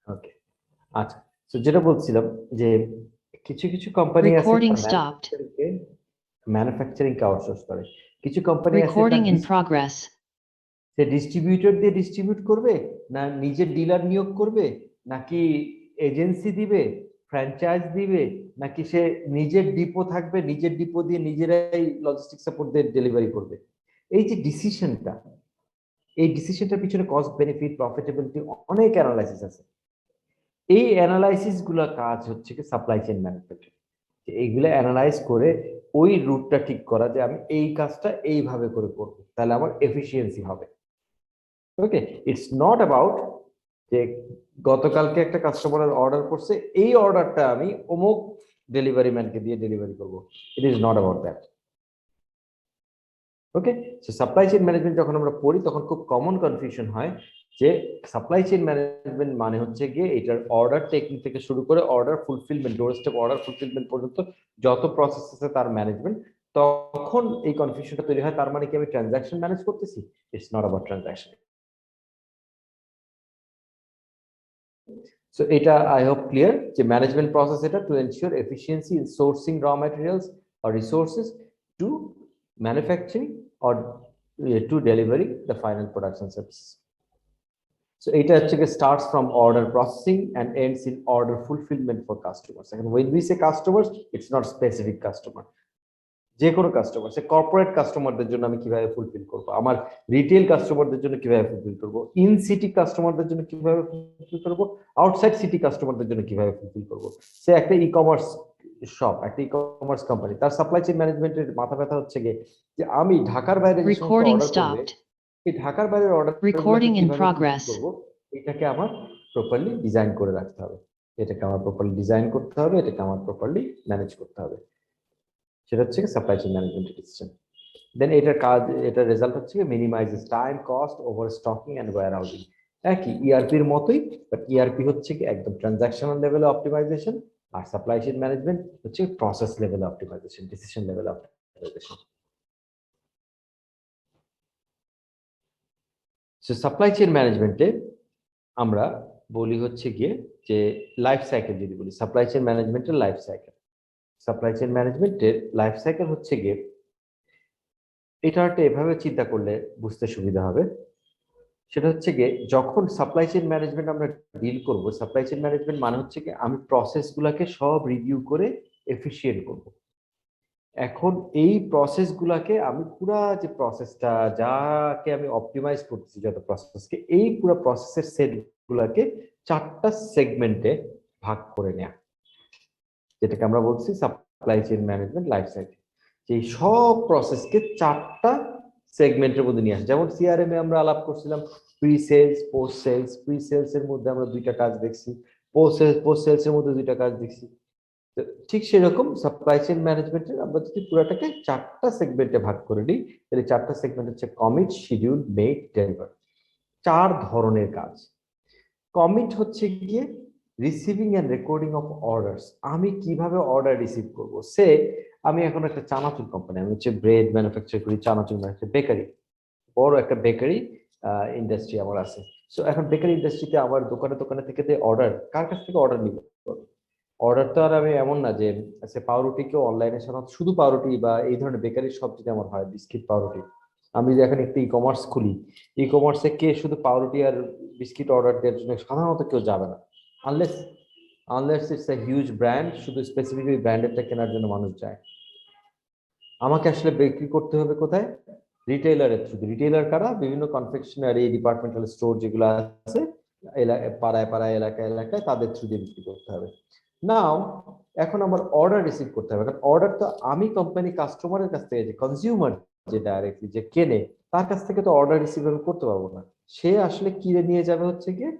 ওকে। আচ্ছা, তো যেটা বলছিলাম যে কিছু কিছু কোম্পানি আছে Recording stopped. ম্যানুফ্যাকচারিং কে আউটসোর্স করে, কিছু কোম্পানি আছে Recording in progress. Say distributor দিয়ে ডিস্ট্রিবিউট করবে, না নিজের ডিলার নিয়োগ করবে, নাকি এজেন্সি দিবে, ফ্র্যাঞ্চাইজ দিবে, নাকি সে নিজের ডিপো থাকবে, নিজের ডিপো দিয়ে নিজেরাই লজিস্টিক সাপোর্ট দিয়ে ডেলিভারি করবে। এই যে ডিসিশনটা, এই ডিসিশনটার পিছনে কস্ট বেনিফিট প্রফিটেবিলিটি অনেক অ্যানালাইসিস আছে। এই অ্যানালাইসিস গুলা কাজ হচ্ছে কি সাপ্লাই চেইন ম্যানেজমেন্ট, এইগুলো অ্যানালাইজ করে ওই রুটটা ঠিক করা যে আমি এই কাজটা এইভাবে করে করব, তাহলে আমার এফিসিয়েন্সি হবে। ওকে, ইটস নট অ্যাবাউট যে গতকালকে একটা কাস্টমারের অর্ডার করছে, এই অর্ডারটা আমি অমুক ডেলিভারি ম্যানকে দিয়ে ডেলিভারি করব, it is not about that. Okay, so supply chain management যখন আমরা পড়ি তখন খুব কমন কনফিউশন হয় যে সাপ্লাই চেইন ম্যানেজমেন্ট মানে হচ্ছে গিয়ে এটার অর্ডার টেকিং থেকে শুরু করে অর্ডার ফুলফিলমেন্ট, ডোর স্টেপ অর্ডার ফুলফিলমেন্ট পর্যন্ত যত প্রসেস আছে তার ম্যানেজমেন্ট। তখন এই কনফিউশনটা তৈরি হয়, তার মানে কি আমি ট্রানজাকশন ম্যানেজ করতেছি? It's not about transaction. So এটা I hope clear যে management process এটা to ensure efficiency in sourcing raw materials or resources to manufacturing or to delivering the final products and services. So এটা হচ্ছে starts from order processing and ends in order fulfillment for customers. And when we say customers, it's not specific customer. যে কোনো customer, সে corporate কাস্টমারদের জন্য আমি কিভাবে fulfil করব, আমার রিটেল কাস্টমারদের জন্য কিভাবে ফুলফিল করব, ইন সিটি কাস্টমারদের জন্য কিভাবে ফুলফিল করব, আউটসাইড সিটি কাস্টমারদের জন্য কিভাবে ফুলফিল করব। সে একটা ই কমার্স শপ, একটা ই কমার্স কোম্পানি, তার সাপ্লাই চেইন ম্যানেজমেন্টের মাথা ব্যথা হচ্ছে গিয়ে যে আমি ঢাকার বাইরে যে সমস্ত Recording অর্ডার করব, stopped. এই ঢাকার বাইরের অর্ডার Recording in progress. করব, এটাকে আমার প্রপারলি ডিজাইন করে রাখতে হবে, এটাকে আমার প্রপারলি ডিজাইন করতে হবে, এটাকে আমার প্রপারলি ম্যানেজ করতে হবে। সেটা হচ্ছে সাপ্লাই চেইন ম্যানেজমেন্টের ডিসিশন। দেন এটার কাজ, এটার রেজাল্ট হচ্ছে minimizes time, cost, overstocking and warehousing. একই ইআরপির মতোই, বাট ইআরপি হচ্ছে কি একদম ট্রানজাকশনাল লেভেলে অপটিমাইজেশন, আর সাপ্লাই চেইন ম্যানেজমেন্ট হচ্ছে প্রসেস লেভেলে অপটিমাইজেশন, ডিসিশন লেভেলে অপটিমাইজেশন। সো সাপ্লাই চেইন ম্যানেজমেন্টে আমরা বলি হচ্ছে গিয়ে যে লাইফ সাইকেল, যদি বলি সাপ্লাই চেইন ম্যানেজমেন্টের লাইফ সাইকেল, সাপ্লাই চেইন ম্যানেজমেন্টের লাইফ সাইকেল হচ্ছে গিয়ে, এটা একটা এভাবে চিন্তা করলে বুঝতে সুবিধা হবে। সেটা হচ্ছে গিয়ে যখন সাপ্লাই চেইন ম্যানেজমেন্ট আমরা ডিল করব, সাপ্লাই চেইন ম্যানেজমেন্ট মানে হচ্ছে কি আমি প্রসেসগুলোকে সব রিভিউ করে এফিশিয়েন্ট করব। এখন এই প্রসেসগুলোকে আমি পুরা যে প্রসেসটা যাকে আমি অপটিমাইজ করতেছি, যত প্রসেসকে, এই পুরো প্রসেসের সেটগুলোকে 4টা সেগমেন্টে ভাগ করে নেওয়া, যেটাকে আমরা বলছি supply chain management life cycle. যে সব প্রসেসকে 4টা সেগমেন্টের মধ্যে নিয়ে আসে। যেমন সিআরএম এ আমরা আলাপ করছিলাম pre sales, post sales. Pre sales এর মধ্যে আমরা 2টা কাজ দেখছি, পোস্ট সেলস এর মধ্যে 2টা কাজ দেখছি। ঠিক সেরকম সাপ্লাই চেইন ম্যানেজমেন্টের আমরা যদি পুরোটাকে 4টা সেগমেন্টে ভাগ করে দিই, তাহলে 4টা সেগমেন্ট হচ্ছে কমিট, শিডিউল, মেক, ডেলিভার। 4 ধরনের কাজ। কমিট হচ্ছে গিয়ে receiving and recording of orders. আমি কিভাবে অর্ডার রিসিভ করব। সে আমি এখন একটা চানাচুর কোম্পানি, আমি হচ্ছে ব্রেড ম্যানুফ্যাকচার করি, চানাচুর ম্যানুফ্যাকচার, বেকারি, বড় একটা বেকারি ইন্ডাস্ট্রি আমার আছে। সো এখন বেকারি ইন্ডাস্ট্রিতে আমার দোকানে দোকানে থেকে যে অর্ডার, কার কাছ থেকে অর্ডার নিব? অর্ডার তো আর আমি এমন না যে সে পাউরুটিকেও অনলাইনে সাধারণত শুধু পাউরুটি বা এই ধরনের বেকারির সব যদি আমার হয়, বিস্কিট পাউরুটি, আমি যদি এখন একটা ই কমার্স খুলি, ই কমার্সে কে শুধু পাউরুটি আর বিস্কিট অর্ডার দেওয়ার জন্য সাধারণত কেউ যাবে না, unless it's a huge brand, শুধু স্পেসিফিক ওই ব্র্যান্ডেরটা কেনার জন্য মানুষ যায়। আমাকে আসলে বিক্রি করতে হবে কোথায়? রিটেইলারের থ্রুতে। রিটেইলার কারা? বিভিন্ন কনফেকশনারি, ডিপার্টমেন্টাল স্টোর যেগুলো আছে পাড়ায় পাড়ায়, এলাকায় এলাকায়, তাদের থ্রু দিয়ে বিক্রি করতে হবে। নাও এখন আমার অর্ডার রিসিভ করতে হবে, কারণ অর্ডার তো আমি কোম্পানি কাস্টমারের কাছ থেকে, যে কনজিউমার যে ডাইরেক্টলি যে কেনে, তার কাছ থেকে তো অর্ডার রিসিভ আমি করতে পারবো না। সে আসলে কিনে নিয়ে যাবে হচ্ছে গিয়ে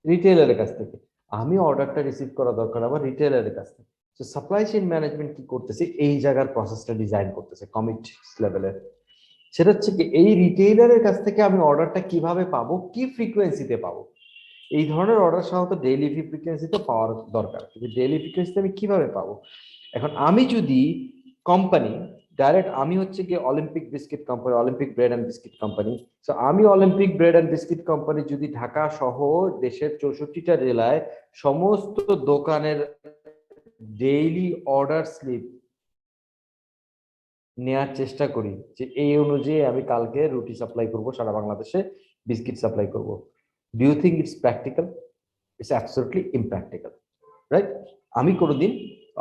রিটেইলারের কাছ থেকে। আমি অর্ডারটা রিসিভ করা দরকার আবার রিটেইলারের কাছ থেকে। তো সাপ্লাই চেইন ম্যানেজমেন্ট কি করতেছে? এই জায়গার প্রসেসটা ডিজাইন করতেছে কমিট লেভেলের। সেটা হচ্ছে কি এই রিটেইলারের কাছ থেকে আমি অর্ডারটা কিভাবে পাবো, কি ফ্রিকোয়েন্সিতে পাবো। এই ধরনের অর্ডার সাধারণত ডেইলি ফ্রিকোয়েন্সিতে পাওয়ার দরকার, কিন্তু ডেইলি ফ্রিকোয়েন্সিতে আমি কিভাবে পাবো? এখন আমি যদি কোম্পানি ডাইরেক্ট, আমি হচ্ছে কি Olympic biscuit company, Olympic bread and biscuit company. So আমি Olympic bread and biscuit company যদি ঢাকা সহ দেশের 64টা জেলায় সমস্ত দোকানের ডেইলি অর্ডার স্লিপ নেওয়ার চেষ্টা করি, যে এই অনুযায়ী আমি কালকে রুটি সাপ্লাই করব সারা বাংলাদেশে, বিস্কিট সাপ্লাই করব, do you think it's practical? It's absolutely impractical, right?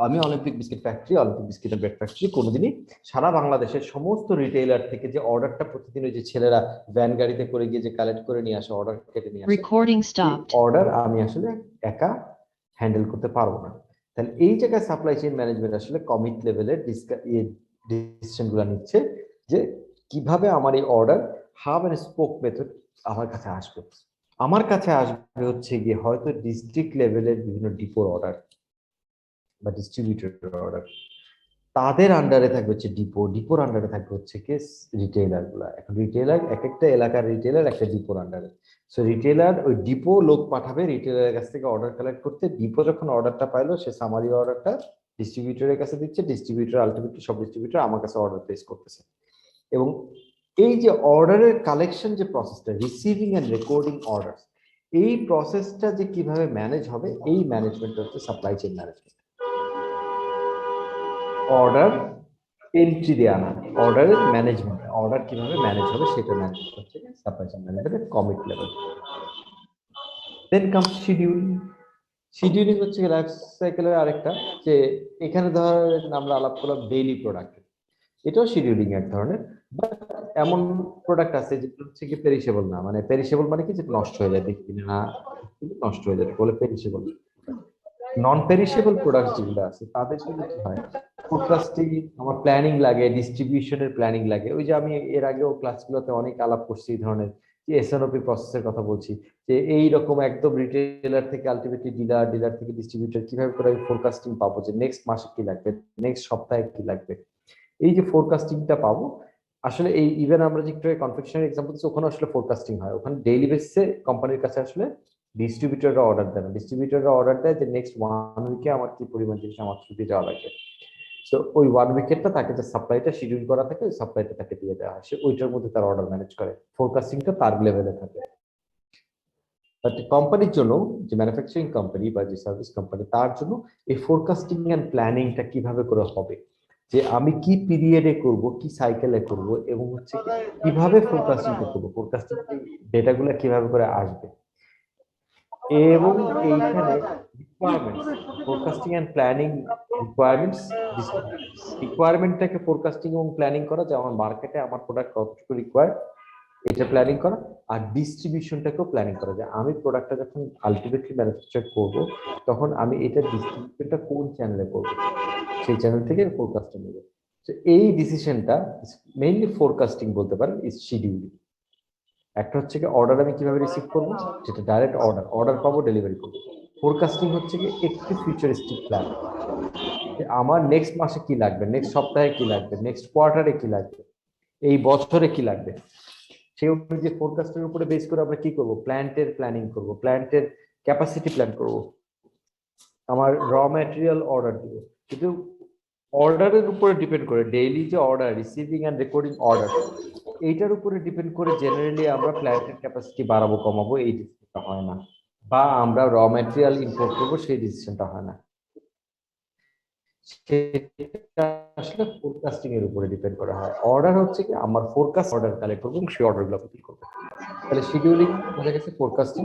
আমি Olympic biscuit factory, Olympic biscuit bread factory কোনোদিনই সারা বাংলাদেশের সমস্ত রিটেইলার থেকে যে অর্ডারটা প্রতিদিন ওই যে ছেলেরা ভ্যান গাড়িতে করে গিয়ে যে কালেক্ট করে নিয়ে আসে, অর্ডার কেটে নিয়ে আসে, Recording stopped. অর্ডার আমি আসলে একা হ্যান্ডেল করতে পারবো না। তাহলে এই জায়গায় সাপ্লাই চেইন ম্যানেজমেন্ট আসলে কমিট লেভেলের ডিসিশন গুলো নিচ্ছে, যে কিভাবে আমার এই order hub and spoke method আমার কাছে আসবে। আমার কাছে আসবে হচ্ছে গিয়ে হয়তো ডিস্ট্রিক্ট লেভেলের বিভিন্ন ডিপোর অর্ডার বা ডিস্ট্রিবিউটর অর্ডার, তাদের আন্ডারে থাকবে হচ্ছে ডিপোর আন্ডারে থাকবে হচ্ছে কি রিটেইলার গুলা। এখন রিটেইলার, এক একটা এলাকার রিটেইলার একটা ডিপোর আন্ডারে। সো রিটেইলার ওই ডিপো লোক পাঠাবে রিটেইলারের কাছ থেকে অর্ডার কালেক্ট করতে। ডিপো যখন অর্ডারটা পাইলো, সে সামারি অর্ডারটা ডিস্ট্রিবিউটরের কাছে দিচ্ছে, ডিস্ট্রিবিউটর আলটিমেটলি সব ডিস্ট্রিবিউটর আমার কাছে অর্ডার প্লেস করতেছে। এবং এই যে অর্ডারের কালেকশন যে প্রসেসটা, রিসিভিং এন্ড রেকর্ডিং অর্ডার, এই প্রসেসটা যে কিভাবে ম্যানেজ হবে, এই ম্যানেজমেন্ট হচ্ছে supply chain management. Order entry দেওয়া না, অর্ডারের ম্যানেজমেন্ট, অর্ডার কিভাবে ম্যানেজ হবে সেটা ম্যানেজমেন্ট হচ্ছে সাপ্লাই চেইন ম্যানেজমেন্টের commit level. Then comes schedule. Scheduling হচ্ছে লাইফ সাইকেলের আরেকটা, যে এখানে ধরেন আমরা আলাপ করলাম ডেইলি প্রোডাক্ট, এটাও শিডিউলিং এক ধরনের। বাট এমন প্রোডাক্ট আছে যেগুলো হচ্ছে কি পেরিশেবল না, মানে পেরিশেবল মানে কি, যেটা নষ্ট হয়ে যায়, দেখি না নষ্ট হয়ে যায় বলে পেরিশেবল। নন পেরিশেবল প্রোডাক্ট যেগুলো আছে তাদের জন্য কি হয়, ফোরকাস্টিং, আমার প্ল্যানিং লাগে, ডিস্ট্রিবিউশনের প্ল্যানিং লাগে। ওই যে আমি এর আগেও ক্লাসগুলোতে অনেক আলাপ করছি এই ধরনের, যে এসএনওপি প্রসেসের কথা বলছি, যে এইরকম একদম রিটেইলার থেকে আলটিমেটলি ডিলার, ডিলার থেকে ডিস্ট্রিবিউটর, কিভাবে করে আমি ফোরকাস্টিং পাবো যে নেক্সট মাসে কি লাগবে, নেক্সট সপ্তাহে কি লাগবে। এই যে ফোরকাস্টিংটা পাবো, আসলে এই ইভেন আমরা যে একটু কনফেকশনারি এক্সাম্পল দিচ্ছি, ওখানে আসলে ফোরকাস্টিং হয়। ওখানে ডেইলি বেসিসে কোম্পানির কাছে আসলে ডিস্ট্রিবিউটররা অর্ডার দেয়, ডিস্ট্রিবিউটররা অর্ডার দেয় যে নেক্সট 1 উইকে আমার কি পরিমাণ জিনিস আমার থ্রুতে যাওয়া লাগবে। তো ওই 1 উইকেটটা তাকে যে সাপ্লাইটা শিডিউল করা থাকে ওই সাপ্লাইটা তাকে দিয়ে দেওয়া হয়, সে ওইটার মধ্যে তার অর্ডার ম্যানেজ করে, ফোরকাস্টিংটা তার লেভেলে থাকে। বাট কোম্পানির জন্য, যে ম্যানুফ্যাকচারিং কোম্পানি বা যে সার্ভিস কোম্পানি, তার জন্য এই ফোরকাস্টিং এন্ড প্ল্যানিংটা কিভাবে করে হবে, যে আমি কি পিরিয়ডে করব, কি সাইকেলে করব, এবং হচ্ছে কিভাবে ফোরকাস্টিংটা করব, ফোরকাস্টিং ডেটাগুলো কিভাবে করে আসবে, এবং এইখানে requirements, forecasting and planning requirements, রিকোয়ারমেন্টটাকে ফোরকাস্টিং এবং প্ল্যানিং করা, যে আমার মার্কেটে আমার প্রোডাক্ট কতটুকু রিকোয়ার্ড এটা প্ল্যানিং করা, আর ডিস্ট্রিবিউশনটাকেও প্ল্যানিং করা, যে আমি প্রোডাক্টটা যখন আলটিমেটলি ম্যানুফ্যাকচার করব তখন আমি এটা ডিস্ট্রিবিউশনটা কোন চ্যানেলে করব, সেই চ্যানেল থেকে ফোরকাস্টিং নেব। তো এই ডিসিশনটা মেইনলি ফোরকাস্টিং বলতে পারেন, ইজ শিডিউলিং। একটা হচ্ছে কি অর্ডার আমি কিভাবে রিসিভ করবো, যেটা ডাইরেক্ট অর্ডার, অর্ডার পাবো, ডেলিভারি করবো। ফোরকাস্টিং হচ্ছে কি একটু ফিউচারিস্টিক প্ল্যান, আমার নেক্সট মাসে কি লাগবে, নেক্সট সপ্তাহে কি লাগবে, নেক্সট কোয়ার্টারে কি লাগবে, এই বছরে কি লাগবে, সেই অনুযায়ী ফোরকাস্টের উপরে বেস করে আমরা কি করব, প্ল্যান্টের প্ল্যানিং করব, প্ল্যান্টের ক্যাপাসিটি প্ল্যান করব, আমার র ম্যাটেরিয়াল অর্ডার দিব। কিন্তু অর্ডারের উপরে ডিপেন্ড করে, ডেইলি যে order, receiving and recording order, এইটার উপরে ডিপেন্ড করে জেনারেলি আমরা প্ল্যান্টের ক্যাপাসিটি বাড়াবো কমাবো এই ডিসিশনটা হয় না, বা আমরা র ম্যাটেরিয়াল ইম্পোর্ট করবো সেই ডিসিশনটা হয় না। সেটা আসলে ফোরকাস্টিং এর উপরে ডিপেন্ড করা হয়। অর্ডার হচ্ছে কি আমার ফোরকাস্ট অর্ডার কালেক্ট করবো এবং সেই অর্ডারগুলো ফুলফিল করবো। তাহলে শিডিউলিং বোঝা গেছে, ফোরকাস্টিং।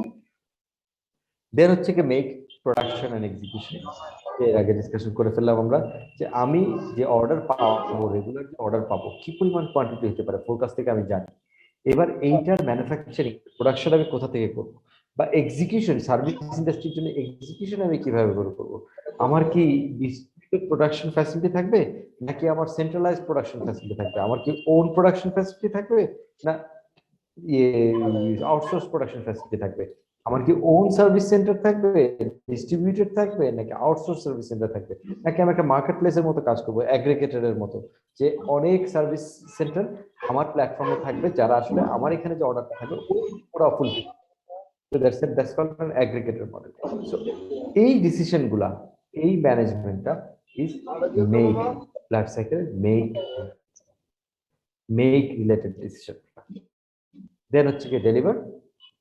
দেন হচ্ছে কি মেক, প্রোডাকশন এন্ড এক্সিকিউশন। এর আগে ডিসকাশন করে ফেললাম আমরা, যে আমি যে অর্ডার পাবো, রেগুলার যে অর্ডার পাবো, কি পরিমাণ কোয়ান্টিটি হতে পারে ফোরকাস্ট থেকে আমি জানি। এবার এইটার ম্যানুফ্যাকচারিং, প্রোডাকশন আমি কোথা থেকে করবো, বা এক্সিকিউশন, সার্ভিস ইন্ডাস্ট্রির জন্য এক্সিকিউশন আমি কিভাবে করবো, আমার কি প্রোডাকশন ফ্যাসিলিটি থাকবে, নাকি আমার সেন্ট্রালাইজ প্রোডাকশন ফ্যাসিলিটি থাকবে, আমার কি ওন প্রোডাকশন ফ্যাসিলিটি থাকবে, না আউটসোর্স প্রোডাকশন ফ্যাসিলিটি থাকবে, আমার কি ওন সার্ভিস সেন্টার থাকবে, ডিস্ট্রিবিউটেড থাকবে, নাকি আউটসোর্স সার্ভিস সেন্টার থাকবে, নাকি আমি একটা মার্কেট প্লেসের মতো কাজ করবো, অ্যাগ্রিগেটরের মতো, যে অনেক সার্ভিস সেন্টার আমার প্ল্যাটফর্মে থাকবে, যারা আসলে আমার এখানে যে অর্ডারটা থাকবে ওরা fulfil. So that's called an aggregator model. So এই ডিসিশন গুলা, এই ম্যানেজমেন্টটা is make life cycle, make related decision. Then হচ্ছে কি ডেলিভার,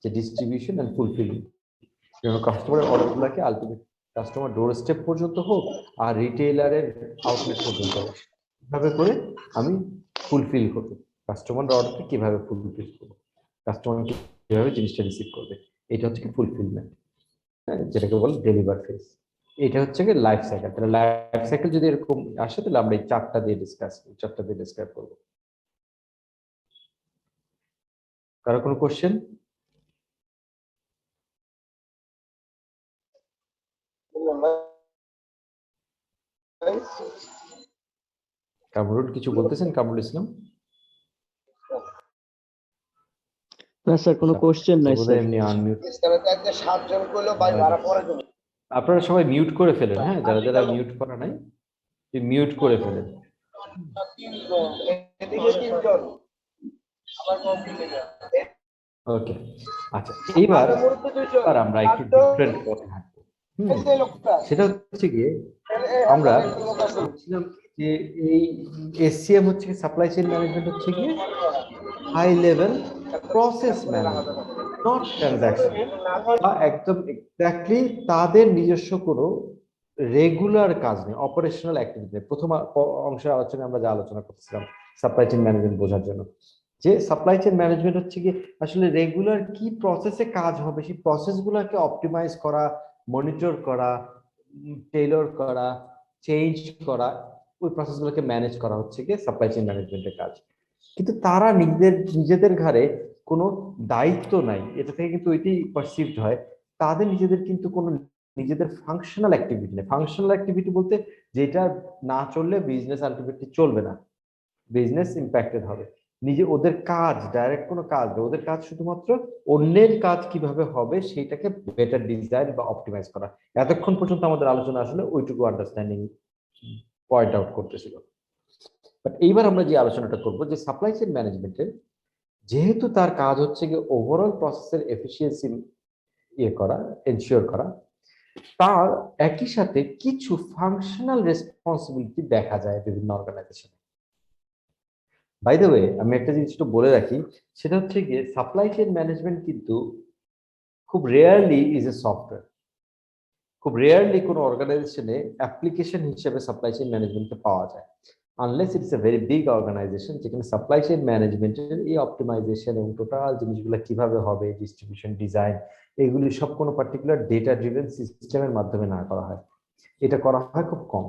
যে ডিস্ট্রিবিউশন এন্ড ফুলফিলিং, কাস্টমারের অর্ডারগুলোকে আলটিমেট কাস্টমার ডোর স্টেপ পর্যন্ত হোক আর রিটেইলারের আউটলেট পর্যন্ত হোক, কিভাবে করে আমি ফুলফিল করবো, কাস্টমার অর্ডারটা কিভাবে ফুলফিল করবো, কাস্টমার কিভাবে জিনিসটা রিসিভ করবে, এটা হচ্ছে কি ফুলফিলমেন্ট, যেটাকে বলে ডেলিভার ফেজ। এটা হচ্ছে কি লাইফ সাইকেল। তাহলে লাইফ সাইকেল যদি এরকম আসে, তাহলে আমরা এই চারটা দিয়ে ডিসকাস করবো। কারো কোনো কোশ্চেন? কামরুল কিছু বলতেছেন? কামরুল ইসলাম? না স্যার, কোনো কোশ্চেন নাই স্যার। এমনি আনমিউট। আপনারা সবাই মিউট করে ফেলেন, হ্যাঁ, যারা যারা মিউট করা নাই মিউট করে ফেলেন। ওকে, আচ্ছা, এইবার আমরা একটু ডিফারেন্ট পথে হাঁটবো। সেটা হচ্ছে গিয়ে আমরা বলছিলাম যে এই এসসিএম হচ্ছে কি, সাপ্লাই চেইন ম্যানেজমেন্ট হচ্ছে কি high level process management, not transaction, বা একদম এক্স্যাক্টলি তাদের নিজস্ব কোনো রেগুলার কাজ নেই, অপারেশনাল অ্যাক্টিভিটি। প্রথম অংশের আলোচনায় আমরা যা আলোচনা করতেছিলাম সাপ্লাই চেইন ম্যানেজমেন্ট বোঝার জন্য, যে সাপ্লাই চেইন ম্যানেজমেন্ট হচ্ছে কি আসলে রেগুলার কি প্রসেসে কাজ হবে সেই প্রসেসগুলোকে অপটিমাইজ করা, মনিটর করা, টেইলর করা, চেঞ্জ করা, ওই প্রসেসগুলোকে ম্যানেজ করা হচ্ছে কি সাপ্লাই চেইন ম্যানেজমেন্টের কাজ। কিন্তু তারা নিজেদের ঘাড়ে কোনো দায়িত্ব নাই, এটা থেকে কিন্তু ওইটাই পারসিভড হয়, তাদের নিজেদের কিন্তু কোনো নিজেদের ফাংশনাল অ্যাক্টিভিটি নেই। ফাংশনাল অ্যাক্টিভিটি বলতে যেটা না চললে বিজনেস আলটিমেটলি চলবে না, বিজনেস ইম্প্যাক্টেড হবে। ওদের কাজ ডাইরেক্ট কোনো কাজ নেই, ওদের কাজ শুধুমাত্র অন্যের কাজ কিভাবে হবে সেইটাকে বেটার ডিজাইন বা অপটিমাইজ করা। এতক্ষণ পর্যন্ত আমাদের আলোচনা আসলে ওইটুকু আন্ডারস্ট্যান্ডিং পয়েন্ট আউট করতেছিল। বাট এইবার আমরা যে আলোচনাটা করবো, যে সাপ্লাই চেইন ম্যানেজমেন্টের যেহেতু তার কাজ হচ্ছে গিয়ে ওভারঅল প্রসেসের এফিসিয়েন্সি করা, এনশিওর করা, তার একই সাথে কিছু ফাংশনাল রেসপন্সিবিলিটি দেখা যায় বিভিন্ন অর্গানাইজেশনে। বাই দ্য ওয়ে, আমি একটা জিনিস একটু বলে রাখি, সেটা হচ্ছে গিয়ে সাপ্লাই চেইন ম্যানেজমেন্ট কিন্তু খুব রেয়ারলি ইজ এ সফটওয়্যার। খুব রেয়ারলি কোনো অর্গানাইজেশনে অ্যাপ্লিকেশন হিসেবে সাপ্লাই চেইন ম্যানেজমেন্টকে পাওয়া যায়, unless it's a very big organization, যেখানে সাপ্লাই চেইন ম্যানেজমেন্টের এই অপটিমাইজেশন এবং টোটাল জিনিসগুলো কিভাবে হবে, ডিস্ট্রিবিউশন, ডিজাইন, এগুলি সব কোনো পার্টিকুলার ডেটা ড্রিভেন সিস্টেমের মাধ্যমে না করা হয়, এটা করা হয় খুব কম।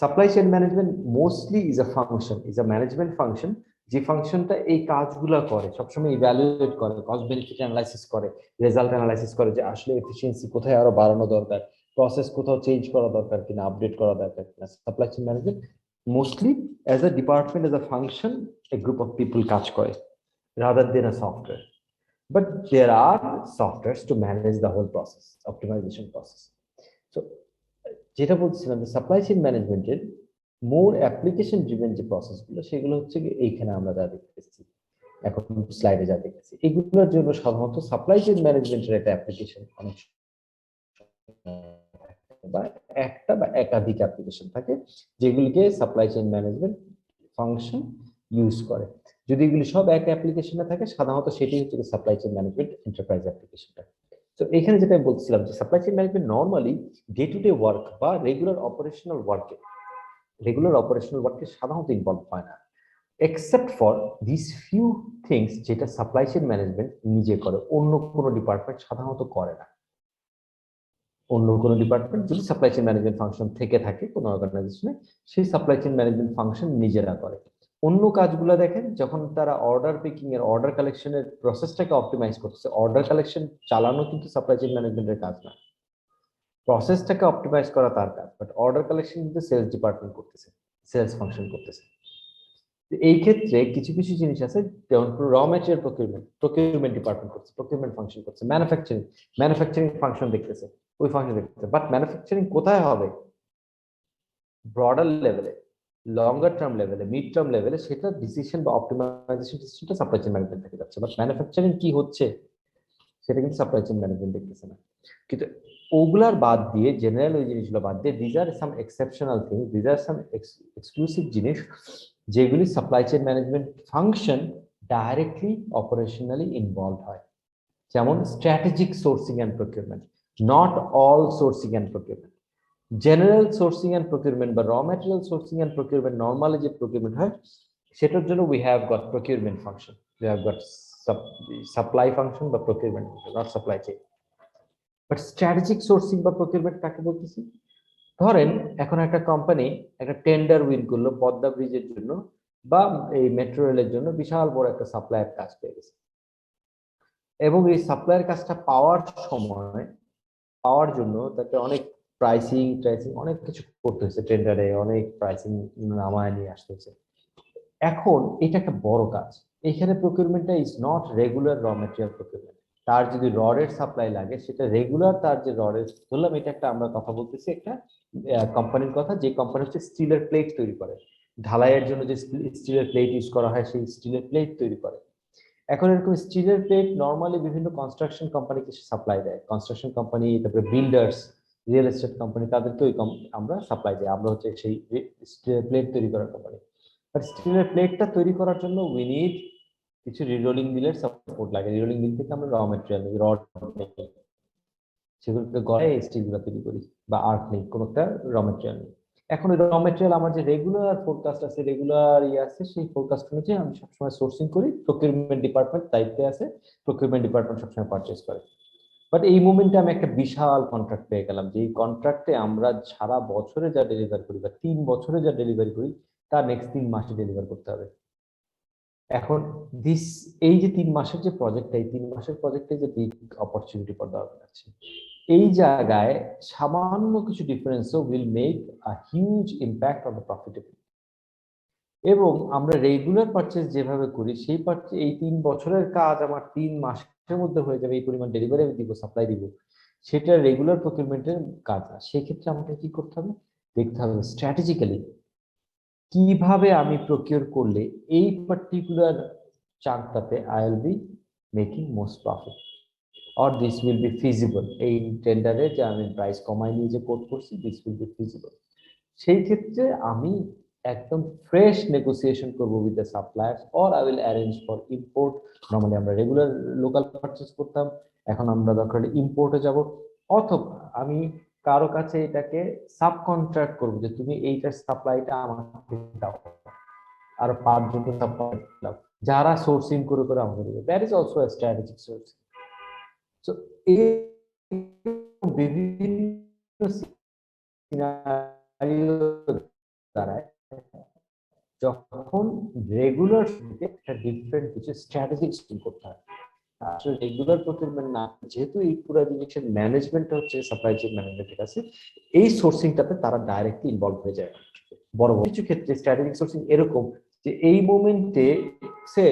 Supply chain management mostly is a function, is a management function, যে ফাংশনটা এই কাজগুলো করে, সবসময় ইভ্যালুয়েট করে, কস্ট বেনিফিট অ্যানালাইসিস করে, রেজাল্ট অ্যানালাইসিস করে, যে আসলে এফিসিয়েন্সি কোথায় আরো বাড়ানো দরকার, প্রসেস কোথাও চেঞ্জ করা দরকার কিনা, আপডেট করা দরকার কিনা। Supply chain management mostly as a department, as a function, A group of people কাজ করে, rather than a software. But there are softwares to manage the whole process, optimization process. So, যেটা বলছিলাম যে supply chain ম্যানেজমেন্টের মোর application driven যে প্রসেসগুলো, সেগুলো হচ্ছে এইখানে আমরা যা দেখতেছি এখন স্লাইডে যা দেখতেছি, এগুলোর জন্য সাধারণত সাপ্লাই চেইন ম্যানেজমেন্টের একটা অ্যাপ্লিকেশন অনেক বা একটা বা একাধিক অ্যাপ্লিকেশন থাকে, যেগুলিকে supply chain management function use করে। যদি এগুলি সব এক অ্যাপ্লিকেশনে থাকে, সাধারণত সেটি হচ্ছে সাপ্লাই চেইন ম্যানেজমেন্ট এন্টারপ্রাইজ অ্যাপ্লিকেশনটা। তো এখানে যেটা বলছিলাম যে supply chain management normally day to day work বা রেগুলার অপারেশনাল ওয়ার্কে সাধারণত ইনভলভ হয় না, except for this few things, যেটা সাপ্লাই চেইন ম্যানেজমেন্ট নিজে করে, অন্য কোনো ডিপার্টমেন্ট সাধারণত করে না। অন্য কোনো ডিপার্টমেন্ট যদি সাপ্লাই চেইন ম্যানেজমেন্ট ফাংশন থেকে থাকে কোনো অর্গানাইজেশনে, সেই সাপ্লাই চেইন ম্যানেজমেন্ট ফাংশন নিজেরা করে। অন্য কাজগুলো দেখেন, যখন তারা অর্ডার পিকিং এর, অর্ডার কালেকশনের প্রসেসটাকে অপটিমাইজ করতেছে, অর্ডার কালেকশন চালানো কিন্তু সাপ্লাই চেইন ম্যানেজমেন্টের কাজ না, প্রসেসটাকে অপটিমাইজ করা তার কাজ, বাট অর্ডার কালেকশন কিন্তু সেলস ডিপার্টমেন্ট করতেছে, সেলস ফাংশন করতেছে। এই ক্ষেত্রে কিছু কিছু জিনিস আছে, যেমন র ম্যাটেরিয়াল প্রকিউরমেন্ট ডিপার্টমেন্ট করছে, প্রকিউরমেন্ট ফাংশন করছে, ম্যানুফ্যাকচারিং ফাংশন দেখতেছে, ওই ফাংশন দেখতেছে। বাট ম্যানুফ্যাকচারিং কোথায় হবে, ব্রডার লেভেলে, লঙ্গার টার্ম লেভেলে, মিড টার্ম লেভেলে, সেটা ডিসিশন বা অপটিমাইজেশন ডিসিশনটা সাপ্লাই চেইন ম্যানেজমেন্ট থেকে যাচ্ছে। বাট ম্যানুফ্যাকচারিং কি হচ্ছে সেটা কিন্তু সাপ্লাই চেইন ম্যানেজমেন্ট দেখতেছে না। কিন্তু ওগুলার বাদ দিয়ে, জেনারেল ওই জিনিসগুলো বাদ দিয়ে, these are some exceptional thing, these are some exclusive জিনিস, যেগুলি supply chain management function directly operationally involve হয়। যেমন strategic sourcing and procurement, not all sourcing and procurement. General sourcing and procurement বা raw material sourcing and procurement, normally যে procurement হয় সেটার জন্য we have got procurement function, we have got supply function বা procurement function, not supply chain. But strategic sourcing বা procurement কাকে বলতেছি? ধরেন এখন একটা কোম্পানি একটা টেন্ডার উইন করলো পদ্মা ব্রিজের জন্য বা এই মেট্রো রেলের জন্য, বিশাল বড় একটা সাপ্লাইয়ের কাজ পেয়ে গেছে, এবং এই সাপ্লাইয়ের কাজটা পাওয়ার জন্য তাকে অনেক প্রাইসিং অনেক কিছু করতে হয়েছে, টেন্ডারে অনেক প্রাইসিং নামায় নিয়ে আসতে হয়েছে। এখন এটা একটা বড় কাজ, এখানে প্রকিউরমেন্টটা is not regular raw material procurement. তার যদি রডের সাপ্লাই লাগে, সেটা রেগুলার, তার যে রডের, ধরলাম এটা একটা, আমরা কথা বলতেছি একটা কোম্পানির কথা, যে কোম্পানি হচ্ছে স্টিলের প্লেট তৈরি করে, ঢালাইয়ের জন্য যে স্টিলের প্লেট ইউজ করা হয়, সেই স্টিলের প্লেট তৈরি করে। এখন এরকম স্টিলের প্লেট নর্মালি বিভিন্ন কনস্ট্রাকশন কোম্পানিকে সাপ্লাই দেয়, কনস্ট্রাকশন কোম্পানি, তারপরে বিল্ডার্স, রিয়েল এস্টেট কোম্পানি, তাদেরকে আমরা সাপ্লাই দিই, আমরা হচ্ছে সেই স্টিলের প্লেট তৈরি করার কোম্পানি। বাট স্টিলের প্লেটটা তৈরি করার জন্য উই নিড কিছু রিরোলিং মিলের সাপোর্ট লাগে। রিরোলিং মিল থেকে আমরা র ম্যাটেরিয়াল নিই, রড নেই, সেগুলোকে গড়ায় স্টিলগুলো তৈরি করি, বা আর্ট নেই, কোনো একটা র ম্যাটেরিয়াল নেই। এখন ওই র ম্যাটেরিয়াল আমার যে রেগুলার ফোরকাস্ট আছে, রেগুলার আছে, সেই ফোরকাস্ট অনুযায়ী আমি সবসময় সোর্সিং করি, প্রকিউরমেন্ট ডিপার্টমেন্ট দায়িত্বে আছে, প্রকিউরমেন্ট ডিপার্টমেন্ট সবসময় পারচেস করে। বাট এই মুভমেন্টে আমি একটা বিশাল কন্ট্রাক্ট পেয়ে গেলাম, যে এই কন্ট্রাক্টে আমরা সারা বছরে যা ডেলিভার করি বা 3 বছরে যা ডেলিভারি করি, তা নেক্সট 3 মাসে ডেলিভার করতে হবে। এখন এই যে 3 মাসের যে প্রজেক্টটা, এই 3 মাসের প্রজেক্টে যে big opportunity for the organization, এই জায়গায় সামান্য কিছু ডিফারেন্সও will make a huge impact on the profitability. এবং আমরা রেগুলার পারচেজ যেভাবে করি, সেই এই 3 বছরের কাজ আমার 3 মাসের মধ্যে হয়ে যাবে, এই পরিমাণ ডেলিভারি দিব, সাপ্লাই দিব, সেটা রেগুলার প্রকিউরমেন্টের কাজ না। সেই ক্ষেত্রে আমাকে কি করতে হবে, দেখতে হবে স্ট্র্যাটেজিক্যালি কিভাবে আমি প্রকিউর করলে এই পার্টিকুলার চাঙ্কটাতে I will be making most profit. or this will be feasible, এই টেন্ডারে যে আমি প্রাইস কমাই নিয়ে যে কোট করছি, this will be feasible। সেই ক্ষেত্রে আমি একদম ফ্রেশ নেগোসিয়েশন করব with the suppliers, or I will arrange for import. Normally আমরা রেগুলার লোকাল পারচেস করতাম, এখন আমরা দরকার ইম্পোর্টে যাব, অথবা আমি কারো কাছে এটাকে সাব কন্ট্রাক্ট করবো যে তুমি এইটার সাপ্লাইটা আমাকে দাও, আর 5 জন সাপ্লাই দাও, যারা সোর্সিং করে করে আমাকে দেবে। That is also a strategic sourcing. So এই বিভিন্ন সিনারিও দ্বারা যখন রেগুলার একটা ডিফারেন্ট কিছু স্ট্র্যাটেজিক সোর্সিং করতে হয়। আসলে রেগুলার প্রকিউরমেন্ট না, যেহেতু এই পুরো জিনিসের ম্যানেজমেন্ট হচ্ছে সাপ্লাই চেইন ম্যানেজমেন্টের কাছে, এই সোর্সিংটাতে তারা ডাইরেক্টলি ইনভলভ হয়ে যায়। বড় বড় কিছু ক্ষেত্রে স্ট্র্যাটেজিক সোর্সিং এরকম যে এই মোমেন্টে সে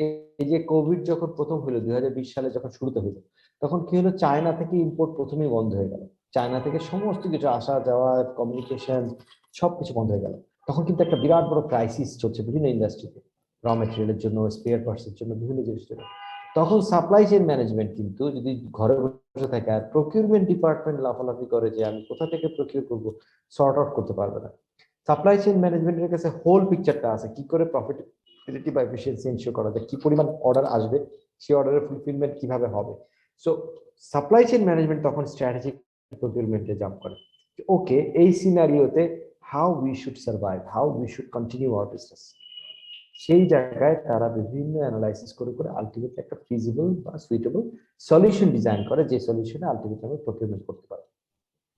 এই যে কোভিড যখন প্রথম হলো 2020 সালে যখন শুরুতে হলো, তখন কি হলো, চায়না থেকে ইম্পোর্ট প্রথমেই বন্ধ হয়ে গেল। চায়না থেকে সমস্ত কিছু আসা যাওয়া, কমিউনিকেশন সবকিছু বন্ধ হয়ে গেল। তখন কিন্তু একটা বিরাট বড় ক্রাইসিস চলছে বিভিন্ন ইন্ডাস্ট্রিতে, র মেটেরিয়ালের জন্য, স্পেয়ার পার্টসের জন্য, বিভিন্ন জিনিসের জন্য। তখন সাপ্লাই চেইন ম্যানেজমেন্ট কিন্তু যদি ঘরে বসে থাকে আর প্রকিউরমেন্ট ডিপার্টমেন্ট লাফালাফি করে যে আমি কোথা থেকে প্রকিউর করবো, সর্ট আউট করতে পারবে না। সাপ্লাই চেইন ম্যানেজমেন্টের কাছে হোল পিকচারটা আছে, কি করে প্রফিটেবিলিটি বা এফিসিয়েন্সি এনশিওর করা যায়, কি পরিমাণ অর্ডার আসবে, সেই অর্ডারের ফুলফিলমেন্ট কিভাবে হবে। সো সাপ্লাই চেইন ম্যানেজমেন্ট তখন স্ট্র্যাটেজিক প্রকিউরমেন্টে জাম্প করে, ওকে এই সিনারিওতে how we should survive, how we should continue our business. সেই জায়গায় তারা বিভিন্ন অ্যানালাইসিস করে করে আলটিমেটলি একটা ফিজিবল বা সুইটেবল সলিউশন ডিজাইন করে, যে সলিউশনে আলটিমেটলি আমি প্রকিউরমেন্ট করতে পারবো।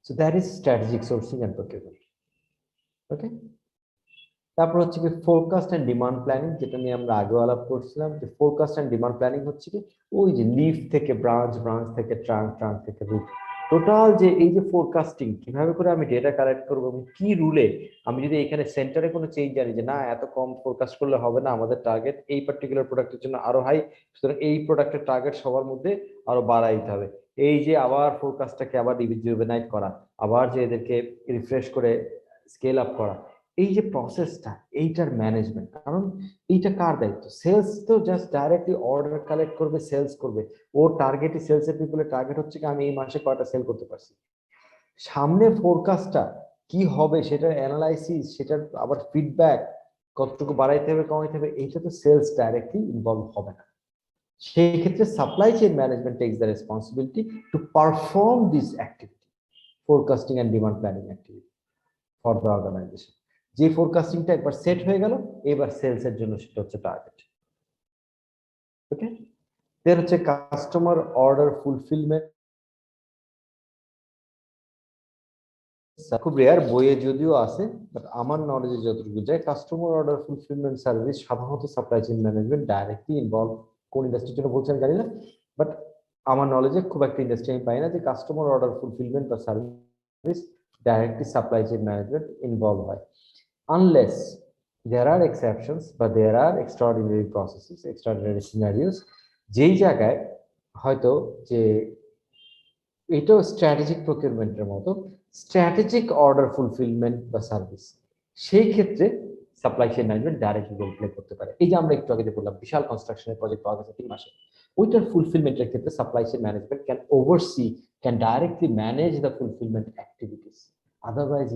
So that is strategic sourcing and procurement. Okay, তারপর হচ্ছে কি ফোরকাস্ট এন্ড ডিমান্ড প্ল্যানিং, যেটা নিয়ে আমরা আগেও আলাপ করছিলাম। যে ফোরকাস্ট এন্ড ডিমান্ড প্ল্যানিং হচ্ছে কি ওই যে লিফ থেকে ব্রাঞ্চ, ব্রাঞ্চ থেকে ট্রাঙ্ক, ট্রাঙ্ক থেকে রুট, টোটাল যে এই যে ফোরকাস্টিং কিভাবে করে আমি ডেটা কালেক্ট করবো এবং কি রুলে আমি যদি এখানে সেন্টারে কোনো চেঞ্জ জানি যে না এত কম ফোরকাস্ট করলে হবে না, আমাদের টার্গেট এই পার্টিকুলার প্রোডাক্টের জন্য আরো হাই, সুতরাং এই প্রোডাক্টের টার্গেট সবার মধ্যে আরো বাড়াইতে হবে। এই যে আবার ফোরকাস্টটাকে আবার রিজুভেনাইট করা, আবার যে এদেরকে রিফ্রেশ করে স্কেল আপ করা, এই যে প্রসেসটা, এইটার ম্যানেজমেন্ট। কারণ এইটা কার দায়িত্ব? সেলস তো জাস্ট ডাইরেক্টলি অর্ডার কালেক্ট করবে, সেলস করবে, ওর টার্গেটই, সেলসের পিপলের টার্গেট হচ্ছে কি আমি এই মাসে কয়টা সেল করতে পারছি। সামনে ফোরকাস্টটা কি হবে সেটার অ্যানালাইসিস, সেটার আবার ফিডব্যাক, কতটুকু বাড়াইতে হবে কমাইতে হবে, এইটা তো সেলস ডাইরেক্টলি ইনভলভ হবে না। সেই ক্ষেত্রে supply chain management takes the responsibility to perform this activity, forecasting and demand planning activity for the organization. যে ফোরকাস্টিংটা একবার সেট হয়ে গেল, এবার সেলস এর জন্য সেটা হচ্ছে টার্গেট। ওকে, এর হচ্ছে কাস্টমার অর্ডার ফুলফিলমেন্ট। খুব রেয়ার, বইয়ে যদিও আছে, বাট আমার নলেজে যতটুকু যায়, কাস্টমার অর্ডার ফুলফিলমেন্ট সার্ভিস সাধারণত supply chain management directly involve. কোন ইন্ডাস্ট্রির জন্য বলছেন জানি না, বাট আমার নলেজে খুব একটা ইন্ডাস্ট্রি আমি পাই না যে কাস্টমার অর্ডার ফুলফিলমেন্ট বা service directly supply chain management involve হয়। Unless there are exceptions, but there are extraordinary processes, extraordinary scenarios, যেই জায়গায় হয়তো যে এটাও স্ট্র্যাটেজিক প্রকিউরমেন্টের মতো স্ট্র্যাটেজিক অর্ডার ফুলফিলমেন্ট বা সার্ভিস, সেই ক্ষেত্রে supply chain management directly role play করতে পারে। এই যে আমরা একটু আগে বললাম বিশাল কনস্ট্রাকশনের প্রজেক্ট পাওয়া গেছে 3 মাসে, ওইটার ফুলফিলমেন্টের ক্ষেত্রে supply chain management can oversee, can directly manage the fulfilment activities. Otherwise,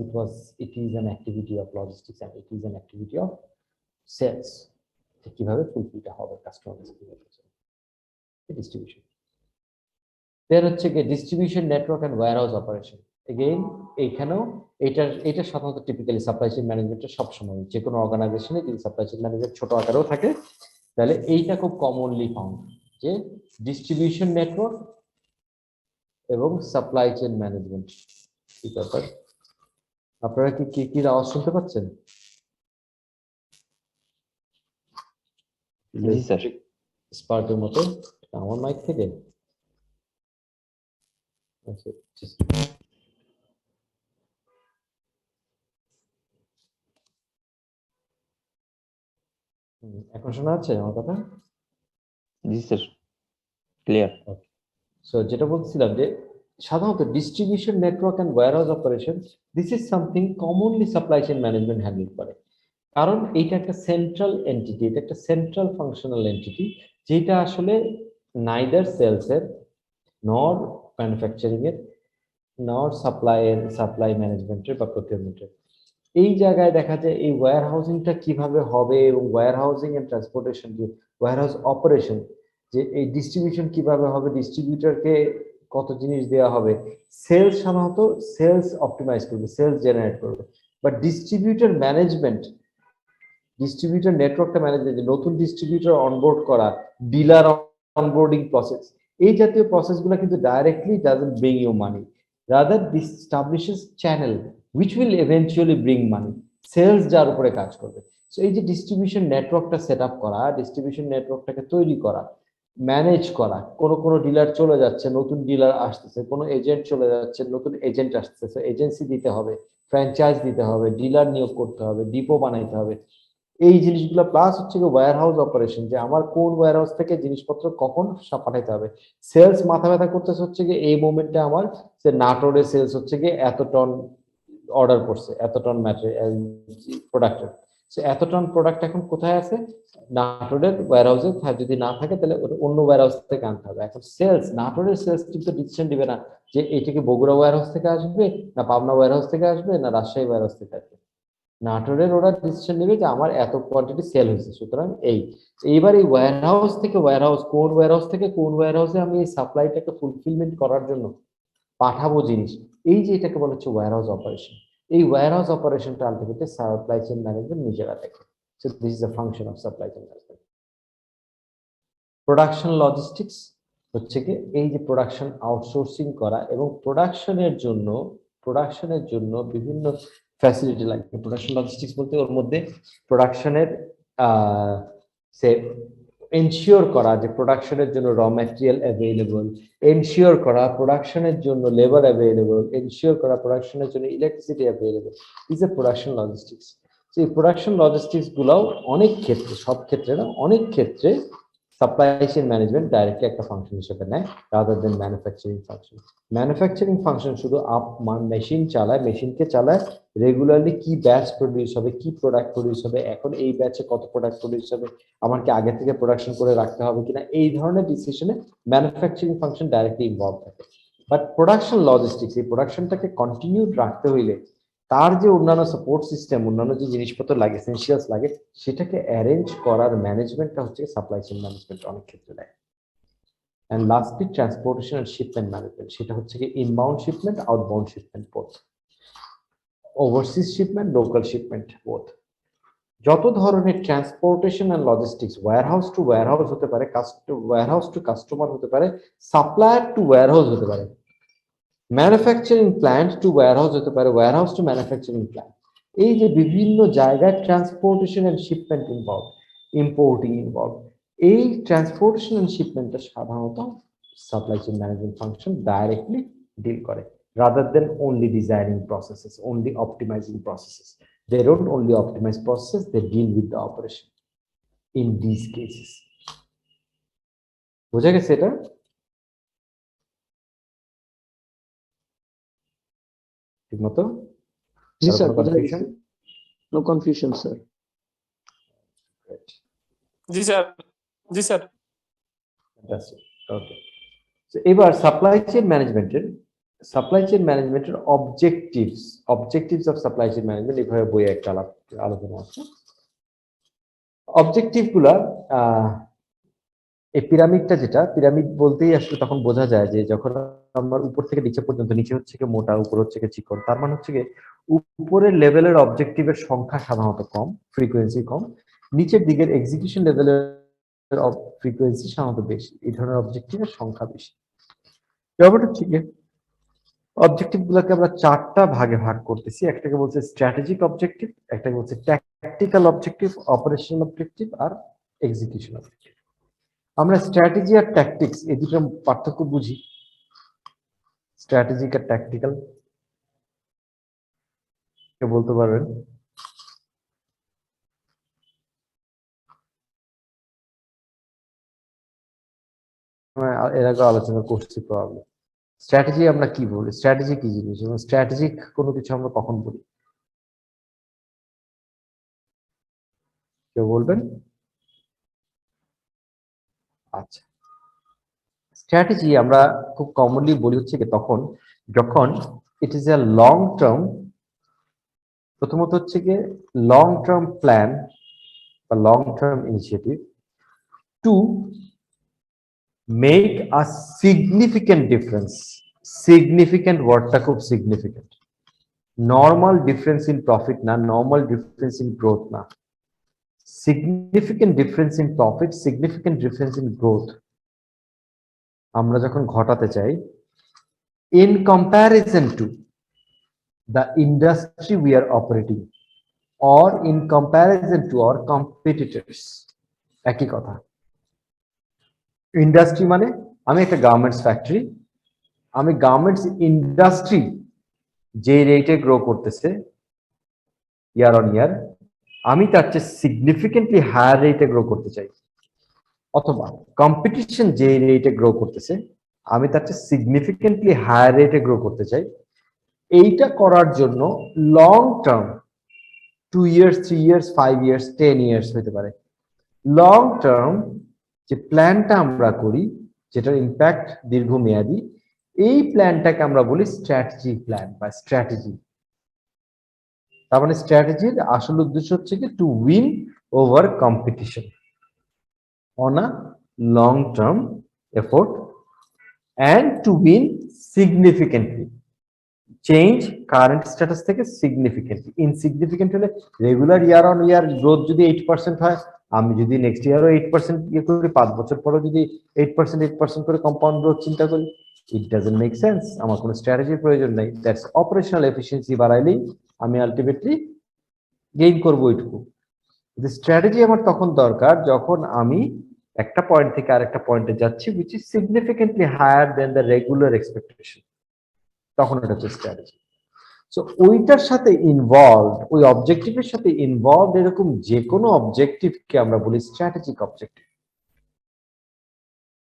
it is an activity of logistics and it is an activity of sales. কিভাবে ফুলফিলটা হবে কাস্টমার ডিস্ট্রিবিউশন। এর হচ্ছে কি distribution network and warehouse operation. Again এইখানেও এটা সাধারণত typically supply chain ম্যানেজমেন্টের সবসময় যে কোনো অর্গানাইজেশনে যদি সাপ্লাই চেইন ম্যানেজমেন্ট ছোট আকারেও থাকে, তাহলে এইটা খুব কমনলি ফাউন্ড যে ডিস্ট্রিবিউশন নেটওয়ার্ক এবং সাপ্লাই চেইন ম্যানেজমেন্ট। কি ব্যাপার, আপনারা কি আওয়াজ শুনতে পাচ্ছেন? জি স্যার। স্পার্কের মতো আমার মাইক থেকে আচ্ছা, এখন শোনা যাচ্ছে আমার কথা? জি স্যার, ক্লিয়ার। সো যেটা বলছিলাম যে সাধারণত distribution network and warehouse operation, this is something commonly supply chain management handle করে। কারণ এইটা একটা সেন্ট্রাল এন্টিটি, এটা একটা সেন্ট্রাল ফাংশনাল এন্টিটি, যেটা আসলে নাইদার সেলসের নর ম্যানুফ্যাকচারিং এর, নর সাপ্লাই ম্যানেজমেন্টের বা প্রকিউরমেন্টের। এই জায়গায় দেখা যায় এই ওয়্যার হাউসিংটা কিভাবে হবে এবং ওয়্যার হাউসিং এন্ড ট্রান্সপোর্টেশন, যে ওয়্যার হাউস অপারেশন, যে এই ডিস্ট্রিবিউশন কিভাবে হবে, ডিস্ট্রিবিউটরকে কত জিনিস দেওয়া হবে, সেলস সাধারণত সেলস অপটিমাইজ করবে, সেলস জেনারেট করবে, বাট ডিস্ট্রিবিউটর নেটওয়ার্কটা ম্যানেজ, যে নতুন ডিস্ট্রিবিউটর অনবোর্ড করা, ডিলার অনবোর্ডিং প্রসেস, এই জাতীয় প্রসেসগুলো কিন্তু directly doesn't bring you money, rather this establishes channel which will eventually bring money, sales যার উপরে কাজ করবে। সো এই যে ডিস্ট্রিবিউশন নেটওয়ার্কটা সেট আপ করা, ডিস্ট্রিবিউশন নেটওয়ার্কটাকে তৈরি করা, ম্যানেজ করা, কোনো ডিলার চলে যাচ্ছে, নতুন ডিলার আসতেছে, কোনো এজেন্ট চলে যাচ্ছে, নতুন এজেন্ট আসতেছে, এজেন্সি দিতে হবে, ফ্র্যাঞ্চাইজ দিতে হবে, ডিলার নিয়োগ করতে হবে, ডিপো বানাইতে হবে, এই জিনিসগুলো প্লাস হচ্ছে কি ওয়্যার হাউস অপারেশন, যে আমার কোন ওয়্যার হাউস থেকে জিনিসপত্র কখন পাঠাইতে হবে। সেলস মাথা ব্যথা করতেছে হচ্ছে কি এই মোমেন্টে আমার যে নাটোরে সেলস হচ্ছে কি এত টন অর্ডার করছে, এত টন ম্যাটেরিয়াল প্রোডাক্টের, সো এত টন প্রোডাক্ট এখন কোথায় আছে, নাটোরের ওয়্যার হাউসে, যদি না থাকে তাহলে অন্য ওয়্যার হাউস থেকে আনতে হবে। এখন সেলস, নাটোরের সেলস কিন্তু ডিসিশন দিবে না যে এইটাকে বগুড়া ওয়্যার হাউস থেকে আসবে, না পাবনা ওয়্যার হাউস থেকে আসবে, না রাজশাহী ওয়্যার হাউস থেকে আসবে। নাটোরের ওরা ডিসিশন নেবে যে আমার এত কোয়ান্টিটি সেল হয়েছে, সুতরাং এইবার এই ওয়্যার হাউস থেকে ওয়্যার হাউস, কোন ওয়্যার হাউস থেকে কোন ওয়্যার হাউসে আমি এই সাপ্লাইটাকে ফুলফিলমেন্ট করার জন্য পাঠাবো জিনিস, এই যে এটাকে বলা হচ্ছে ওয়্যার হাউস অপারেশন। এই ওয়্যার হাউস অপারেশনটা আলটিমেটলি সাপ্লাই চেইন ম্যানেজমেন্ট নিজেরা দেখে। So this is the function of supply chain management. Production logistics হচ্ছে কি এই যে প্রোডাকশন আউটসোর্সিং করা, এবং প্রোডাকশনের জন্য বিভিন্ন ফ্যাসিলিটি লাগবে। প্রোডাকশন লজিস্টিক্স বলতে ওর মধ্যে প্রোডাকশনের সে এনশিওর করা যে প্রোডাকশনের জন্য র ম্যাটেরিয়াল অ্যাভেলেবল, এনশিওর করা প্রোডাকশনের জন্য লেবার অ্যাভেলেবল, এনশিওর করা প্রোডাকশনের জন্য electricity available, is a production logistics. এই প্রোডাকশন লজিস্টিক্স গুলাও অনেক ক্ষেত্রে, সব ক্ষেত্রে না, অনেক ক্ষেত্রে সাপ্লাই চেইন ম্যানেজমেন্ট ডাইরেক্টলি একটা ফাংশন হিসেবে নেয়, rather than manufacturing function. Manufacturing function শুধু মেশিন চালায়, মেশিনকে চালায়, রেগুলারলি কি ব্যাচ প্রডিউস হবে, কি প্রোডাক্ট প্রডিউস হবে, এখন এই ব্যাচে কত প্রোডাক্ট প্রডিউস হবে, আমার কি আগে থেকে প্রোডাকশন করে রাখতে হবে কিনা, এই ধরনের ডিসিশনে ম্যানুফ্যাকচারিং ফাংশন ডাইরেক্টলি ইনভলভ থাকে। বাট প্রোডাকশন লজিস্টিক্স, এই প্রোডাকশনটাকে কন্টিনিউড রাখতে হইলে তার যে অন্যান্য সাপোর্ট সিস্টেম, অন্যান্য যে জিনিসপত্র লাগে, এসেনশিয়ালস লাগে, সেটাকে অ্যারেঞ্জ করার ম্যানেজমেন্টটা হচ্ছে সাপ্লাই চেইন ম্যানেজমেন্ট অনেক ক্ষেত্রে দেয়। And lastly transportation and shipment management, সেটা হচ্ছে কি inbound shipment, outbound shipment both, overseas shipment, local shipment both. যত ধরনের transportation and logistics, warehouse to warehouse হতে পারে, ওয়্যারহাউস টু কাস্টমার হতে পারে, সাপ্লায়ার টু ওয়্যারহাউস হতে পারে, ম্যানুফ্যাকচারিং প্ল্যান্ট টু ওয়্যারহাউস হতে পারে, ওয়্যারহাউস টু ম্যানুফ্যাকচারিং প্ল্যান্ট, এই যে বিভিন্ন জায়গায় transportation and shipment involve, importing involve, এই ট্রান্সপোর্টেশন এন্ড শিপমেন্টটা সাধারণত supply chain management function directly deal করে, rather than only designing processes, only optimizing processes. They don't only optimize processes, they deal with the operation in these cases. বোঝা গেছে এটা? ঠিক মতো? জি sir, confusion? No confusion sir. জি sir, জি sir. Okay, এবার সাপ্লাই চেইন ম্যানেজমেন্টের objectives of supply chain management, এভাবে বইয়ে একটা আলোচনা আছে। অবজেক্টিভ গুলা, এই পিরামিডটা, যেটা পিরামিড বলতেই আসলে তখন বোঝা যায় যে যখন আমার উপর থেকে নিচে পর্যন্ত, নিচে হচ্ছে কি মোটা, উপর হচ্ছে কি চিকন, তার মানে হচ্ছে কি উপরের লেভেলের অবজেক্টিভের সংখ্যা সাধারণত কম, ফ্রিকোয়েন্সি কম, নিচের দিকের এক্সিকিউশন লেভেলের ফ্রিকোয়েন্সি সাধারণত বেশি, এই ধরনের অবজেক্টিভের সংখ্যা বেশি। ব্যাপারটা হচ্ছে কি অবজেক্টিভ গুলোকে আমরা চারটা ভাগে ভাগ করতেছি, একটাকে বলছে স্ট্র্যাটেজিক অবজেক্টিভ, একটাকে বলছে ট্যাকটিক্যাল অবজেক্টিভ, অপারেশনাল অবজেক্টিভ, আর এক্সিকিউশন অবজেক্টিভ। আমরা স্ট্র্যাটেজি আর ট্যাকটিক্স এই দুটো পার্থক্য বুঝি। স্ট্র্যাটেজিক আর ট্যাকটিক্যাল কে বলতে পারবেন? এর আগে আলোচনা করছি প্রবলেম। স্ট্র্যাটেজি আমরা কি বলি, স্ট্র্যাটেজি কি জিনিস, এবং স্ট্র্যাটেজিক কোনো কিছু আমরা কখন বলি, কেউ বলবেন? আচ্ছা, স্ট্র্যাটেজি আমরা খুব কমনলি বলি হচ্ছে কি তখন যখন it is a long term, প্রথমত হচ্ছে কি লং টার্ম প্ল্যান বা long term initiative to make a significant difference. Significant ওয়ার্ডটা খুব significant, normal difference in profit না, নর্মাল ডিফারেন্স ইন গ্রোথ না, significant difference in profit, significant difference in growth আমরা যখন ঘটাতে চাই in comparison to the industry we are operating or in comparison to our competitors, একই কথা। Industry মানে আমি একটা গার্মেন্টস ফ্যাক্টরি, আমি গার্মেন্টস ইন্ডাস্ট্রি যে রেটে গ্রো করতেছে ইয়ার অন ইয়ার, আমি তার চেয়ে সিগনিফিকেন্টলি হায়ার রেটে গ্রো করতে চাই, অথবা কম্পিটিশন যে রেটে গ্রো করতেছে আমি তার চেয়ে সিগনিফিকেন্টলি হায়ার রেটে গ্রো করতে চাই। এইটা করার জন্য long term 2 years 3 years 5 years 10 years হতে পারে, লং টার্ম যে প্ল্যানটা আমরা করি যেটার ইম্প্যাক্ট দীর্ঘমেয়াদী, এই প্ল্যানটাকে আমরা বলি স্ট্র্যাটেজি প্ল্যান বা স্ট্র্যাটেজি। তার মানে স্ট্র্যাটেজির আসল উদ্দেশ্য হচ্ছে কি to win over competition on a long term effort and to win significantly, change current status থেকে significantly। insignificant হলে regular year on year growth যদি 8% হয়, আমি যদি নেক্সট ইয়ারও 8% ইয়ে করি, 5 বছর পরও যদি 8% করে কম্পাউন্ড গ্রোথ চিন্তা করি, ইট ডাজন্ট মেক সেন্স। আমার কোনো স্ট্র্যাটেজির প্রয়োজন নেই, দ্যাটস অপারেশনাল এফিসিয়েন্সি বাড়াইলেই আমি আলটিমেটলি গেইন করবো ওইটুকু। স্ট্র্যাটেজি আমার তখন দরকার যখন আমি একটা পয়েন্ট থেকে আরেকটা পয়েন্টে যাচ্ছি which is significantly higher than the regular expectation, তখন এটা হচ্ছে স্ট্র্যাটেজি। সো ওইটার সাথে ইনভলভড, ওই অবজেক্টিভের সাথে ইনভলভড এরকম যে কোনো অবজেক্টিভকে আমরা বলি স্ট্র্যাটেজিক অবজেক্টিভ,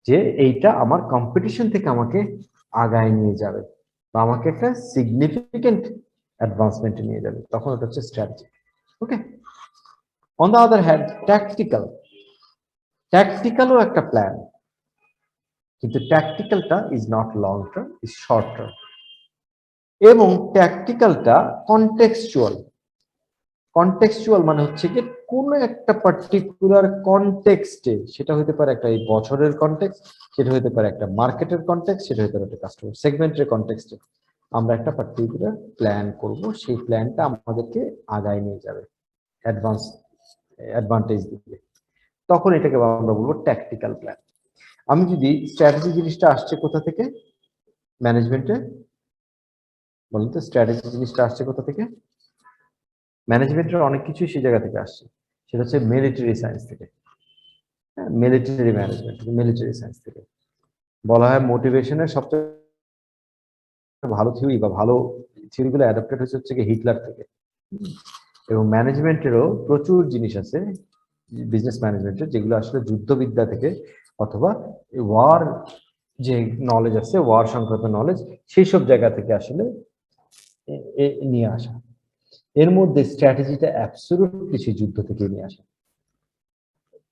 যে এইটা আমার কম্পিটিশন থেকে আমাকে আগায় নিয়ে যাবে বা আমাকে একটা সিগনিফিকেন্ট অ্যাডভান্সমেন্টে নিয়ে যাবে, তখন ওটা হচ্ছে strategy. Okay, on the other hand ট্যাকটিক্যালও একটা প্ল্যান, কিন্তু ট্যাকটিক্যালটা is not long term, is short term, এবং ট্যাকটিক্যালটা কনটেক্সচুয়াল মানে হচ্ছে কি কোন একটা পার্টিকুলার কনটেক্সটে, সেটা হতে পারে একটা এই বছরের কনটেক্সট, সেটা হতে পারে একটা মার্কেটের কনটেক্সট, সেটা হতে পারে একটা কাস্টমার সেগমেন্টের কনটেক্সটে আমরা একটা পার্টিকুলার প্ল্যান করব, সেই প্ল্যানটা আমাদেরকে আগায় নিয়ে যাবে, অ্যাডভান্টেজ দিবে, তখন এটাকে আমরা বলবো ট্যাকটিক্যাল প্ল্যান। আমি যদি স্ট্র্যাটেজি জিনিসটা আসছে কোথা থেকে, ম্যানেজমেন্টে বলুন তো, স্ট্র্যাটেজি জিনিসটা আসছে কোথা থেকে? ম্যানেজমেন্টের অনেক কিছুই সেই জায়গা থেকে আসছে, সেটা হচ্ছে মিলিটারি সায়েন্স থেকে, মিলিটারি ম্যানেজমেন্ট, মিলিটারি সায়েন্স থেকে। বলা হয় মোটিভেশনের সবচেয়ে ভালো থিওরি বা ভালো থিওরিগুলো অ্যাডাপ্টেড হচ্ছে কি হিটলার থেকে। এবং ম্যানেজমেন্টেরও প্রচুর জিনিস আছে বিজনেস ম্যানেজমেন্টের যেগুলো আসলে যুদ্ধবিদ্যা থেকে অথবা ওয়ার যে নলেজ আছে, ওয়ার সংক্রান্ত নলেজ, সেই সব জায়গা থেকে আসলে নিয়ে আসা। এর মধ্যে স্ট্র্যাটেজিটা অ্যাবসলিউটলি সেই যুদ্ধ থেকে নিয়ে আসা।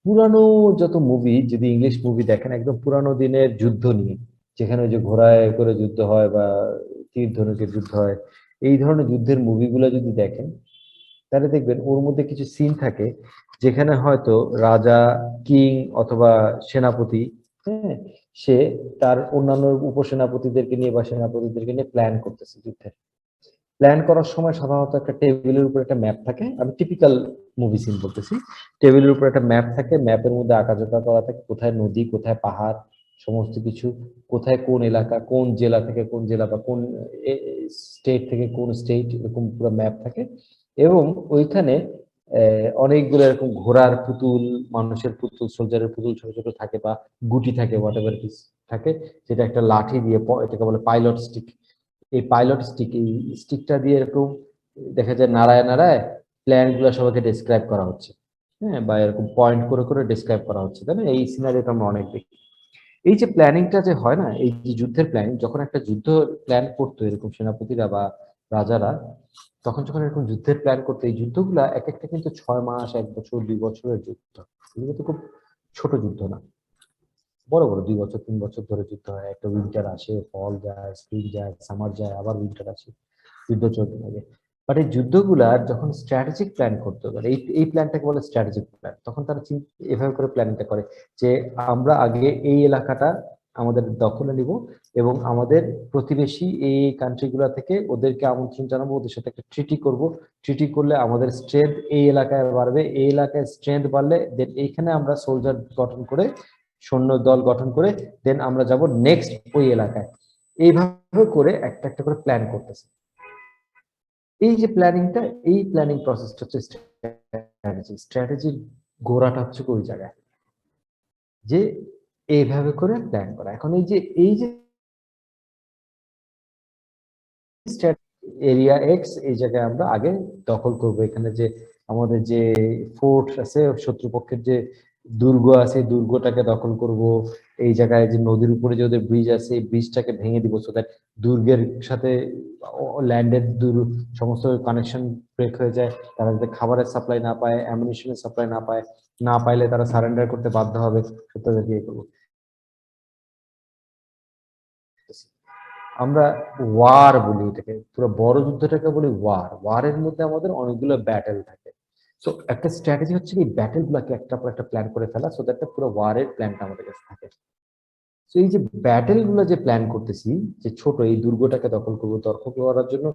পুরানো যত মুভি, যদি ইংলিশ মুভি দেখেন, একদম পুরানো দিনের যুদ্ধ নিয়ে, যেখানে ওই যে ঘোড়ায় করে যুদ্ধ হয় বা তীর ধনুকের যুদ্ধ হয়, এই ধরনের যুদ্ধের মুভিগুলো যদি দেখেন তাহলে দেখবেন ওর মধ্যে কিছু সিন থাকে যেখানে হয়তো রাজা, কিং অথবা সেনাপতি, হ্যাঁ, সে তার অন্যান্য উপসেনাপতিদেরকে নিয়ে বা সেনাপতিদেরকে নিয়ে প্ল্যান করতেছে যুদ্ধের। প্ল্যান করার সময় সাধারণত একটা টেবিলের উপর একটা ম্যাপ থাকে, আমি টিপিক্যাল মুভি সিন বলতেছি, টেবিলের উপর একটা ম্যাপ থাকে, ম্যাপের মধ্যে আঁকাঝোঁকা করা থাকে, কোথায় নদী, কোথায় পাহাড়, সমস্ত কিছু, কোথায় কোন এলাকা, কোন জেলা থেকে কোন জেলা বা কোন স্টেট থেকে কোন স্টেট, এরকম পুরো ম্যাপ থাকে। এবং ওইখানে অনেকগুলো এরকম ঘোড়ার পুতুল, মানুষের পুতুল, সোলজারের পুতুল ছোট ছোট থাকে বা গুটি থাকে, হোয়াট এভার থাকে, যেটা একটা লাঠি দিয়ে, এটাকে বলে পাইলট স্টিক। এই পাইলট স্টিক, এই স্টিকটা দিয়ে এরকম দেখা যায় নাড়ায় নাড়ায় প্ল্যান গুলো সবাইকে ডেসক্রাইব করা হচ্ছে, হ্যাঁ, বা এরকম পয়েন্ট করে করে ডেসক্রাইব করা হচ্ছে, তাই না? এই সিনারিটা আমরা অনেক দেখি। এই যে প্ল্যানিংটা যে হয় না, এই যে যুদ্ধের প্ল্যানিং, যখন একটা যুদ্ধ প্ল্যান করতো এরকম সেনাপতিরা বা রাজারা, তখন যখন এরকম যুদ্ধের প্ল্যান করতো, এই যুদ্ধগুলা এক একটা কিন্তু 6 মাস, 1 বছর, 2 বছরের যুদ্ধ, এগুলো তো খুব ছোট যুদ্ধ না। বড় বড় 2 বছর 3 বছর ধরে যুদ্ধ হয়, একটা উইন্টার আসে, ফল যায়, স্প্রিং যায়, সামার যায়, আবার উইন্টার আসে, যুদ্ধ চলতে থাকে। বাট এই যুদ্ধগুলার যখন স্ট্র্যাটেজিক প্ল্যান করতে পারে, এই প্ল্যানটাকে বলে স্ট্র্যাটেজিক প্ল্যান, তখন তারা এভাবে করে প্ল্যানিংটা করে যে আমরা আগে এই এলাকাটা আমাদের দখলে নিব এবং আমাদের প্রতিবেশী এই কান্ট্রিগুলো থেকে ওদেরকে আমন্ত্রণ জানাবো, ওদের সাথে একটা ট্রিটি করব, ট্রিটি করলে আমাদের স্ট্রেংথ এই এলাকায় বাড়বে, এই এলাকায় স্ট্রেংথ বাড়লে দেন এইখানে আমরা সোলজার গঠন করে, সৈন্য দল গঠন করে দেন আমরা যাব নেক্সট ওই এলাকায়। এইভাবে করে একটা একটা করে প্ল্যান করতেছে। এই যে প্ল্যানিংটা, এই প্ল্যানিং প্রসেসটা হচ্ছে স্ট্র্যাটেজি। স্ট্র্যাটেজির গোড়াটা হচ্ছে ওই জায়গায় যে এইভাবে করে প্ল্যান করা। এখন এই যে এরিয়া এক্স, এই জায়গায় আমরা আগে দখল করব, এখানে যে আমাদের যে ফোর্ট আছে, শত্রুপক্ষের যে দুর্গ আছে, দুর্গটাকে দখল করব। এই জায়গায় যে নদীর উপরে যে ওদের ব্রিজ আছে, এই ব্রিজটাকে ভেঙে দিব, সো দ্যাট দুর্গের সাথে ল্যান্ডের সমস্ত কানেকশন ব্রেক হয়ে যায়, তারা যাতে খাবারের সাপ্লাই না পায়, অ্যামুনিশনের সাপ্লাই না পায়, না পাইলে তারা সারেন্ডার করতে বাধ্য হবে, তাদেরকে ইয়ে করবো। আমরা ওয়ার বলি এটাকে, পুরো বড় যুদ্ধটাকে বলি ওয়ার। ওয়ারের মধ্যে আমাদের অনেকগুলো ব্যাটেল থাকে। সো একটা স্ট্র্যাটেজি হচ্ছে কি ব্যাটেল গুলাকে একটা পর একটা প্ল্যান করে ফেলা, সো দ্যাট পুরো ওয়ারের প্ল্যানটা আমাদের কাছে থাকে। তো এই যে ব্যাটেল গুলো যে প্ল্যান করতেছি, যে ছোট এই দুর্গটাকে দখল করবো, দখল করার জন্য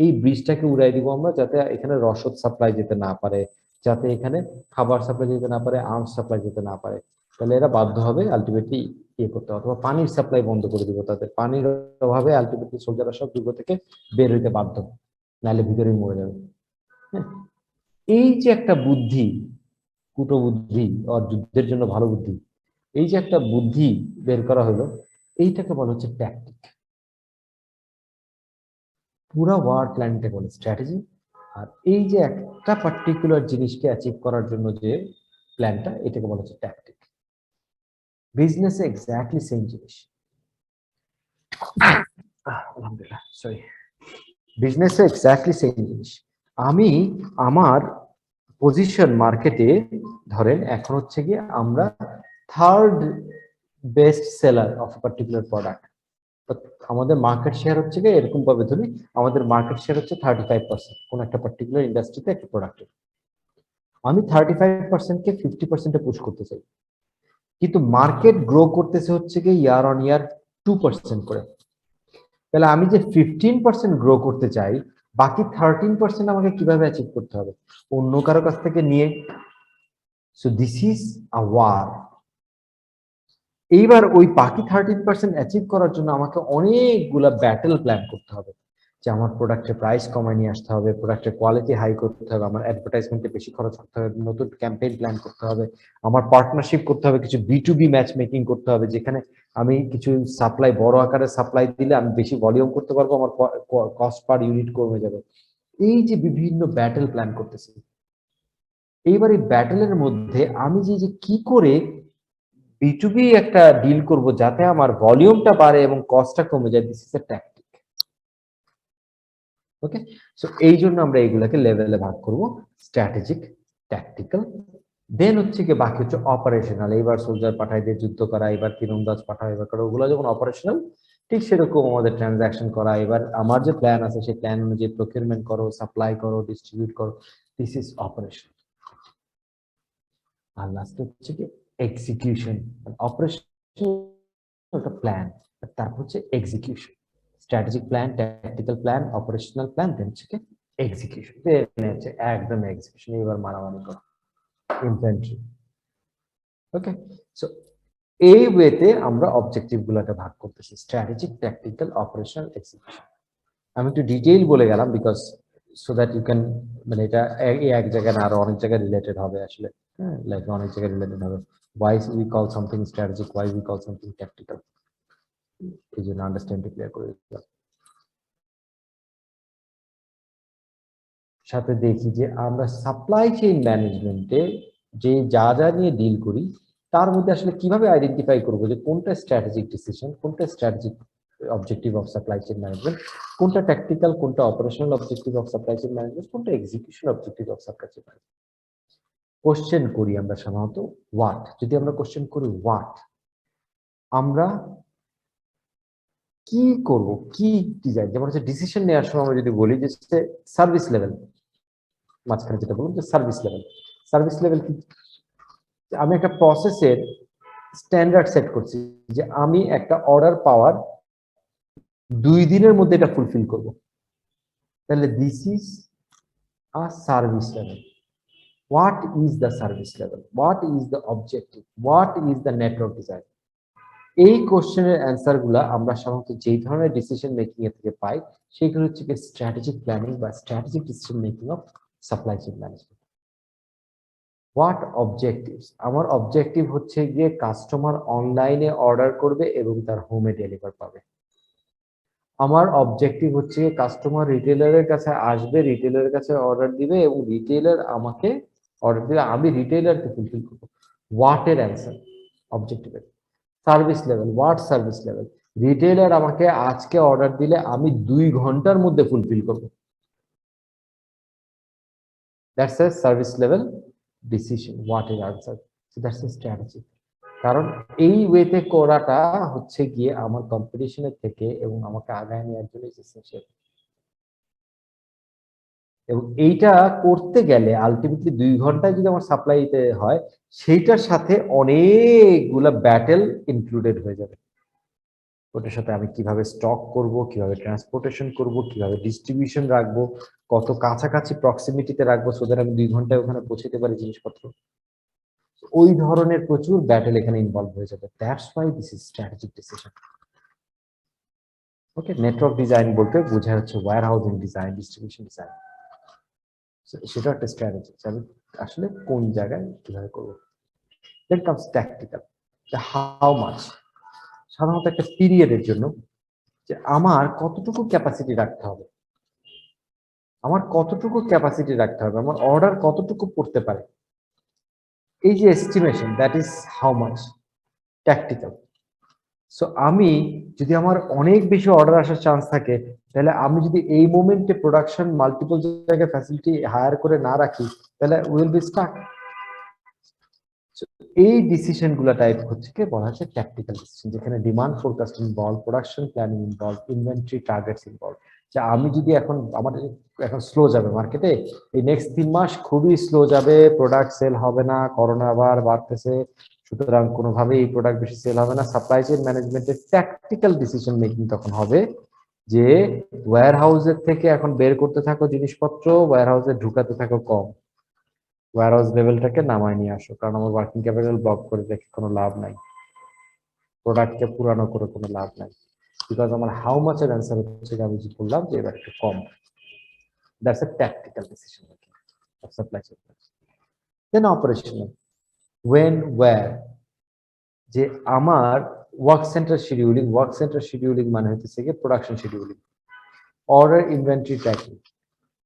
এই ব্রিজটাকে উড়াই দিব আমরা, যাতে এখানে রসদ সাপ্লাই যেতে না পারে, যাতে এখানে খাবার সাপ্লাই যেতে না পারে, আর্মস সাপ্লাই যেতে না পারে। তাহলে এরা বাধ্য হবে আলটিমেটলি ইয়ে করতে, অথবা পানির সাপ্লাই বন্ধ করে দিব, তাদের পানির অভাবে আলটিমেটলি সোলজাররা সব দুর্গ থেকে বের হইতে বাধ্য, নাহলে ভিতরেই মরে যাবে। হ্যাঁ, এই যে একটা বুদ্ধি, কূটবুদ্ধি আর যুদ্ধের জন্য ভালো বুদ্ধি, এই যে একটা বুদ্ধি বের করা হলো, এইটাকে বলা হচ্ছে ট্যাকটিক। পুরা ওয়ার প্ল্যানটাকে বলে স্ট্র্যাটেজি। আর এই যে একটা পার্টিকুলার জিনিসকে অ্যাচিভ করার জন্য যে প্ল্যানটা, এটাকে বলা হচ্ছে ট্যাকটিক। বিজনেসে এক্স্যাক্টলি সেম জিনিস। আলহামদুলিল্লাহ, সরি। বিজনেসে এক্স্যাক্টলি সেম জিনিস। আমি আমার পজিশন মার্কেটে, ধরেন এখন হচ্ছে গিয়ে আমরা third best seller of particular product, আমাদের মার্কেট শেয়ার হচ্ছে গিয়ে এরকম ভাবে ধরি, আমাদের মার্কেট শেয়ার হচ্ছে 35%, কোন একটা পার্টিকুলার ইন্ডাস্ট্রিতে একটা প্রোডাক্টের। আমি 35%কে 50%-এ পুশ করতে চাই, কিন্তু মার্কেট গ্রো করতেছে হচ্ছে গিয়ে ইয়ার অন ইয়ার 2% করে। তাহলে আমি যে 15% গ্রো করতে চাই, বাকি 13% আমাকে কিভাবে অ্যাচিভ করতে হবে? অন্য কারো কাছ থেকে নিয়ে। So this is a war. এইবার ওই বাকি 13% অ্যাচিভ করার জন্য আমাকে অনেকগুলা ব্যাটেল প্ল্যান করতে হবে, যে আমার প্রোডাক্টের প্রাইস কমায় নিয়ে আসতে হবে, প্রোডাক্টের কোয়ালিটি হাই করতে হবে, আমার অ্যাডভার্টাইজমেন্টে বেশি খরচ করতে হবে, নতুন ক্যাম্পেইন প্ল্যান করতে হবে, আমার পার্টনারশিপ করতে হবে, কিছু B2B ম্যাচ মেকিং করতে হবে, যেখানে আমি কিছু সাপ্লাই, বড় আকারের সাপ্লাই দিলে আমি বেশি ভলিউম করতে পারবো, আমার কস্ট পার ইউনিট কমে যাবে। এই যে বিভিন্ন ব্যাটেল প্ল্যান করতেছি, এইবার এই ব্যাটেলের মধ্যে আমি যে কি করে B2B একটা ডিল করব যাতে আমার ভলিউমটা বাড়ে এবং কস্টটা কমে যায়, this is a tactic. Okay, so এই জন্য আমরা এইগুলাকে লেভেলে ভাগ করব, স্ট্র্যাটেজিক, ট্যাকটিক্যাল, দেন হচ্ছে কি বাকি হচ্ছে অপারেশনাল। এইবার সোলজার পাঠাই দিয়ে যুদ্ধ করা, এবার তীরন্দাজ পাঠাই, এবার করা, ওগুলো যখন অপারেশনাল, ঠিক সেরকম আমাদের ট্রানজাকশন করা। এবার আমার যে প্ল্যান আছে সেই প্ল্যান অনুযায়ী প্রকিউরমেন্ট করো, সাপ্লাই করো, ডিস্ট্রিবিউট করো, দিস ইজ অপারেশন। আর লাস্ট হচ্ছে কি এক্সিকিউশন। অপারেশন একটা প্ল্যান, তারপর হচ্ছে execution. Strategic plan, tactical plan, operational plan, then হচ্ছে কি এক্সিকিউশন। হচ্ছে একদম এক্সিকিউশন, এবার মারামারি করো, ইনফ্যান্ট্রি। ওকে, সো এই ওয়েতে আমরা অবজেক্টিভ গুলোকে ভাগ করতেছি, স্ট্র্যাটেজিক, ট্যাকটিক্যাল, অপারেশনাল, এক্সিকিউশন। আমি একটু ডিটেইল বলে গেলাম because so that you can, মানে এটা এক জায়গায় না আরো অনেক জায়গায় রিলেটেড হবে আসলে। হ্যাঁ, লাইক অনেক জায়গায় রিলেটেড হবে। why we call something strategic, why we call something tactical, এই জন্য আন্ডারস্ট্যান্ডিং ক্লিয়ার করে দিলাম। সাথে দেখি যে আমরা সাপ্লাই চেইন ম্যানেজমেন্টে যে যা যা নিয়ে ডিল করি, তার মধ্যে আসলে কিভাবে আইডেন্টিফাই করবো যে কোনটা স্ট্র্যাটেজিক ডিসিশন, কোনটা strategic objective of supply chain management, কোনটা ট্যাকটিক্যাল, কোনটা operational objective of supply chain management, কোনটা execution objective of supply chain management. Question করি আমরা সাধারণত হোয়াট। যদি আমরা কোশ্চেন করি হোয়াট, আমরা কি করব, কি ডিজাইন, যেমন হচ্ছে ডিসিশন নেওয়ার সময় আমরা যদি বলি যে সার্ভিস লেভেল, মাঝখানে যেটা বলুন যে সার্ভিস লেভেল কি, আমি একটা প্রসেসের স্ট্যান্ডার্ড সেট করছি যে আমি একটা অর্ডার পাওয়ার 2 দিনের মধ্যে এটা ফুলফিল করব, তাহলে this is a service level. What is the service level, what is the objective, what is the network design? এই কোশ্চেনের অ্যান্সার গুলা আমরা সাধারণত যেই ধরনের ডিসিশন মেকিং এর থেকে পাই সেগুলো হচ্ছে স্ট্র্যাটেজিক প্ল্যানিং বা strategic decision making of supply chain management. What objectives, আমার অবজেক্টিভ হচ্ছে গিয়ে কাস্টমার অনলাইনে অর্ডার করবে এবং তার হোমে ডেলিভার পাবে। আমার অবজেক্টিভ হচ্ছে কাস্টমার রিটেলারের কাছে আসবে, রিটেলারের কাছে অর্ডার দিবে এবং রিটেলার আমাকে অর্ডার দিবে, আমি রিটেলারকে ফুলফিল করবো। হোয়াট এর অ্যান্সার অবজেক্টিভের। Service level, what service level, retailer আমাকে আজকে অর্ডার দিলে আমি 2 ঘন্টার মধ্যে ফুলফিল করব। That's a service level decision, what is answer, so that's a strategy. কারণ এই ওয়েতে করাটা হচ্ছে গিয়ে আমার কম্পিটিশনের থেকে এবং আমাকে আগায় নেওয়ার জন্য এসেনশিয়াল। এবং এইটা করতে গেলে আলটিমেটলি 2 ঘন্টায় যদি আমার সাপ্লাইতে হয়, সেইটার সাথে অনেকগুলা ব্যাটেল ইনক্লুডেড হয়ে যাবে। ওটার সাথে আমি কিভাবে স্টক করব, কিভাবে ট্রান্সপোর্টেশন করব, কিভাবে ডিস্ট্রিবিউশন রাখবো, কত কাছাকাছি প্রক্সিমিটিতে রাখবো সো দ্যাট আমি 2 ঘন্টায় ওখানে পৌঁছাতে পারি জিনিসপত্র। ওই ধরনের প্রচুর ব্যাটেল এখানে ইনভলভ হয়ে যাবে। That's why this is strategic decision. Okay, network design বলতে বোঝায় হচ্ছে warehousing design, distribution design, সেটা একটা স্ট্র্যাটেজি আমি আসলে কোন জায়গায় কিভাবে করবো। Then comes tactical, how much, সাধারণত একটা পিরিয়ডের জন্য যে আমার কতটুকু ক্যাপাসিটি রাখতে হবে, আমার কতটুকু ক্যাপাসিটি রাখতে হবে, আমার অর্ডার কতটুকু পড়তে পারে, এই যে estimation, that is how much tactical. So আমি যদি আমার অনেক বেশি অর্ডার আসার চান্স থাকে, তাহলে আমি যদি এই মোমেন্টে প্রোডাকশন মাল্টিপল জায়গায় ফ্যাসিলিটি হায়ার করে না রাখি, তাহলে উইল বি স্টাক। এই ডিসিশন গুলা টাইপ হচ্ছে কি বলা হচ্ছে ট্যাকটিক্যাল ডিসিশন, যেখানে demand forecast involve, production planning involve, inventory targets involve. যে আমি যদি এখন আমার এখন স্লো যাবে মার্কেটে, এই নেক্সট 3 মাস খুবই স্লো যাবে, প্রোডাক্ট সেল হবে না, করোনা আবার বাড়তেছে, সুতরাং কোনোভাবেই এই প্রোডাক্ট বেশি সেল হবে না। সাপ্লাই চেইন ম্যানেজমেন্টের ট্যাকটিক্যাল ডিসিশন মেকিং তখন হবে যে ওয়্যার হাউসের থেকে এখন বের করতে থাকো জিনিসপত্র, ওয়্যার হাউসে ঢুকাতে থাকো কম, ওয়্যারহাউস লেভেলটাকে নামায় নিয়ে আসো, কারণ আমার ওয়ার্কিং ক্যাপিটাল ব্লক করে রেখে কোনো লাভ নাই, প্রোডাক্টকে পুরানো করে কোনো লাভ নাই, বিকজ আমার হাউ মাচ এর অ্যান্সার হচ্ছে আমি যে বললাম যে এবার একটু কম। That's a tactical decision making of supply chain. Then operational, when where, যে আমার ওয়ার্ক সেন্টার শিডিউলিং মানে হচ্ছে কি production scheduling, order inventory tracking.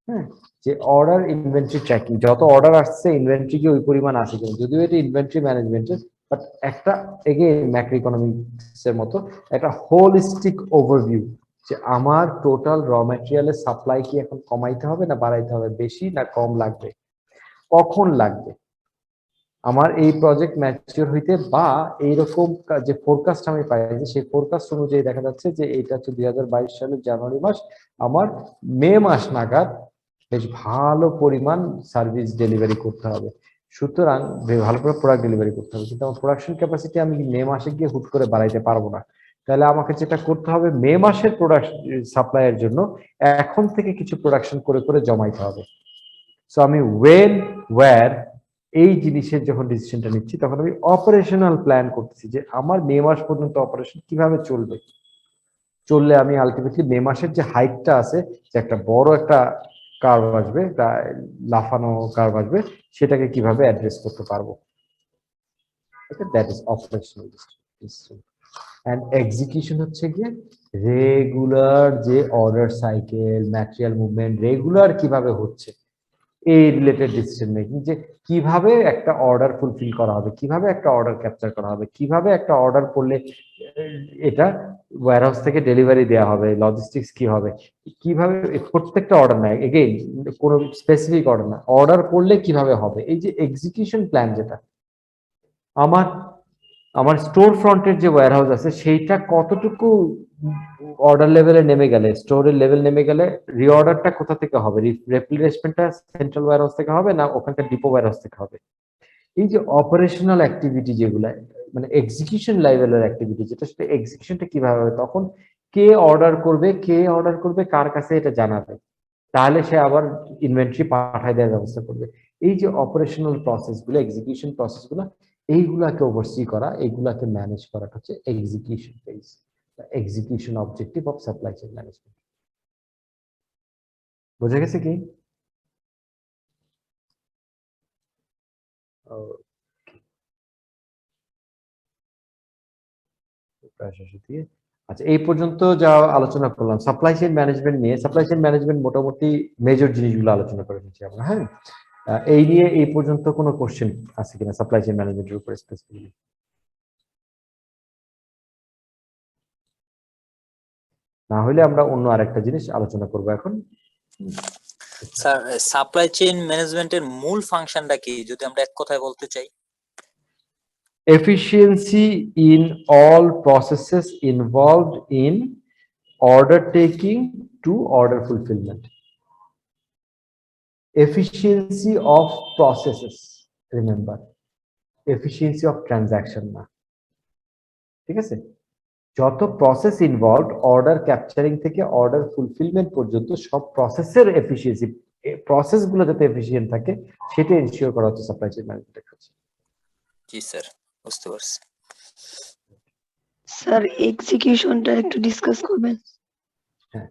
হ্যাঁ, যে অর্ডার ইনভেন্টরি ট্র্যাকিং, যত অর্ডার আসছে ইনভেন্টরি কি ওই পরিমাণ আছে কিনা, যদিও এটা ইনভেন্টরি ম্যানেজমেন্টের, বাট একটা এগেইন ম্যাক্রো ইকোনমিক্স এর মতো একটা হোলিস্টিক ওভারভিউ, যে আমার টোটাল র ম্যাটেরিয়ালের সাপ্লাই কি এখন কমাইতে হবে না বাড়াইতে হবে, বেশি না কম লাগবে, কখন লাগবে, আমার এই প্রজেক্ট ম্যাচিওর হইতে বা এইরকম যে ফোরকাস্ট আমি পাই, সেই ফোরকাস্ট অনুযায়ী দেখা যাচ্ছে যে এটা হচ্ছে 2022 সালের জানুয়ারি মাস, আমার মে মাস নাগাদ বেশ ভালো পরিমাণ সার্ভিস ডেলিভারি করতে হবে, সুতরাং ভালো করে প্রোডাক্ট ডেলিভারি করতে হবে, কিন্তু আমার প্রোডাকশন ক্যাপাসিটি আমি মে মাসে গিয়ে হুট করে বাড়াইতে পারবো না। তাহলে আমাকে যেটা করতে হবে, মে মাসের প্রোডাকশন সাপ্লাইয়ের জন্য এখন থেকে কিছু প্রোডাকশন করে করে জমাইতে হবে। সো আমি ওয়েন ওয়্যার এই জিনিসের যখন ডিসিশনটা নিচ্ছি, তখন আমি অপারেশনাল প্ল্যান করতেছি যে আমার মে মাস পর্যন্ত অপারেশন কিভাবে চলবে, চললে আমি আলটিমেটলি মে মাসের যে হাইটটা আছে, যে একটা বড় একটা কার্ভ আসবে, লাফানো কার্ভ আসবে, সেটাকে কিভাবে অ্যাড্রেস করতে পারবো। That is operational decision. And execution হচ্ছে গিয়ে রেগুলার যে order cycle, material movement regular কিভাবে হচ্ছে, এই রিলেটেড ডিসিশন মেকিং, যে কিভাবে একটা অর্ডার ফুলফিল করা হবে, কিভাবে একটা অর্ডার ক্যাপচার করা হবে, কিভাবে একটা অর্ডার করলে এটা ওয়্যারহাউস থেকে ডেলিভারি দেওয়া হবে, লজিস্টিক্স কি হবে, কিভাবে প্রত্যেকটা অর্ডার নাই, এগেইন কোনো স্পেসিফিক অর্ডার না, অর্ডার করলে কিভাবে হবে, এই যে এক্সিকিউশন প্ল্যান, যেটা আমার আমার স্টোর ফ্রন্টের যে ওয়্যারহাউস আছে সেইটা কতটুকু অর্ডার লেভেলে নেমে গেলে, স্টোরের লেভেল নেমে গেলে রিঅর্ডারটা কোথা থেকে হবে, রিপ্লেসমেন্টটা সেন্ট্রাল ওয়্যারহাউস থেকে হবে না ওখানকার ডিপো ওয়্যারহাউস থেকে হবে। এই যে অপারেশনাল অ্যাক্টিভিটি যেগুলা মানে এক্সিকিউশন লেভেলের অ্যাক্টিভিটি যেটা, সেটা এক্সিকিউশনটা কিভাবে হবে, তখন কে অর্ডার করবে কার কাছে এটা জানাবে, তাহলে সে আবার ইনভেন্টরি পাঠায় দেওয়ার ব্যবস্থা করবে। এই যে অপারেশনাল প্রসেসগুলো, এক্সিকিউশন প্রসেসগুলো, এইগুলাকে ওভারসি করা, এইগুলাকে ম্যানেজ করাটা হচ্ছে execution phase, execution objective of supply chain management. বোঝা গেছে কি? আচ্ছা, এই পর্যন্ত যা আলোচনা করলাম সাপ্লাই চেইন ম্যানেজমেন্ট নিয়ে, সাপ্লাই চেইন ম্যানেজমেন্ট মোটামুটি মেজর জিনিসগুলো আলোচনা করে নিচ্ছি আমরা। হ্যাঁ, এই নিয়ে এই পর্যন্ত কোনো কোশ্চেন আছে কিনা সাপ্লাই চেইন ম্যানেজমেন্টের উপর স্পেসিফিকলি? না হলে আমরা অন্য আরেকটা জিনিস আলোচনা করব এখন। স্যার, সাপ্লাই চেইন ম্যানেজমেন্টের মূল ফাংশনটা কি যদি আমরা এক কথায় বলতে চাই? Efficiency in all processes involved in order taking to order fulfillment. Efficiency of processes, remember, efficiency of transaction না, ঠিক আছে? যত প্রসেস ইনভলভড অর্ডার ক্যাপচারিং থেকে অর্ডার ফুলফিলমেন্ট পর্যন্ত সব প্রসেসের এফিসিয়েন্সি, প্রসেসগুলো যাতে এফিশিয়েন্ট থাকে সেটা এনশিওর করা হচ্ছে সাপ্লাই চেইন ম্যানেজমেন্টের কাজ। জি স্যার, বুঝতে পারছি। স্যার এক্সিকিউশনটা একটু ডিসকাস করবেন? হ্যাঁ,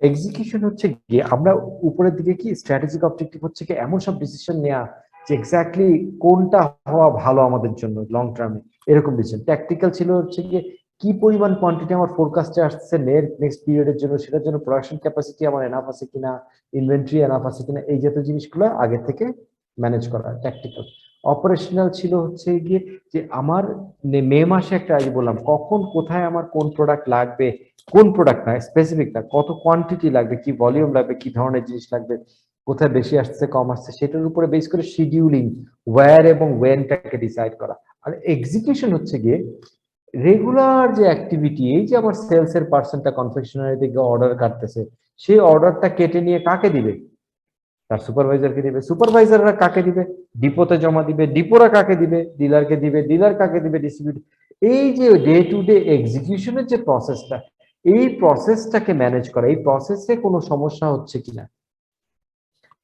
এক্সিকিউশন হচ্ছে গিয়ে আমরা উপরের দিকে কি স্ট্র্যাটেজিক অবজেক্টিভ হচ্ছে কি এমন সব ডিসিশন নেওয়া যে এক্স্যাক্টলি কোনটা হওয়া ভালো আমাদের জন্য লং টার্মে, এরকম ডিসিশন। ট্যাকটিক্যাল ছিল হচ্ছে গিয়ে কি পরিমাণ কোয়ান্টিটি আমার ফোরকাস্টে আসছে নেক্সট পিরিয়ডের জন্য, সেটার জন্য প্রোডাকশন ক্যাপাসিটি আমার এনাফ আছে কিনা, ইনভেন্টরি এনাফ আছে কিনা, এই জাতীয় জিনিসগুলো আগে থেকে ম্যানেজ করা ট্যাকটিক্যাল। অপারেশনাল ছিল হচ্ছে গিয়ে যে আমার মে মাসে একটা আগে বললাম কখন কোথায় আমার কোন প্রোডাক্ট লাগবে, কোন প্রোডাক্ট না স্পেসিফিক না, কত কোয়ান্টিটি লাগবে, কি ভলিউম লাগবে, কি ধরনের জিনিস লাগবে, কোথায় বেশি আসছে কম আসছে, সেটার উপরে বেস করে শিডিউলিং ওয়্যার এবং ওয়েনটাকে ডিসাইড করা। আর এক্সিকিউশন হচ্ছে গিয়ে রেগুলার যে অ্যাক্টিভিটি, এই যে আমার সেলস এর পার্সনটা কনফেকশনারি থেকে অর্ডার কাটতেছে, সেই অর্ডারটা কেটে নিয়ে কাকে দিবে, তার সুপারভাইজারকে দিবে, সুপারভাইজাররা কাকে দিবে, ডিপোতে জমা দিবে, ডিপোরা কাকে দিবে, ডিলারকে দিবে, ডিলার কাকে দিবে, ডিস্ট্রিবিউটর। এই যে ডে টু ডে এক্সিকিউশনের যে প্রসেসটা, এই প্রসেসটাকে ম্যানেজ করা, এই প্রসেসে কোনো সমস্যা হচ্ছে কিনা,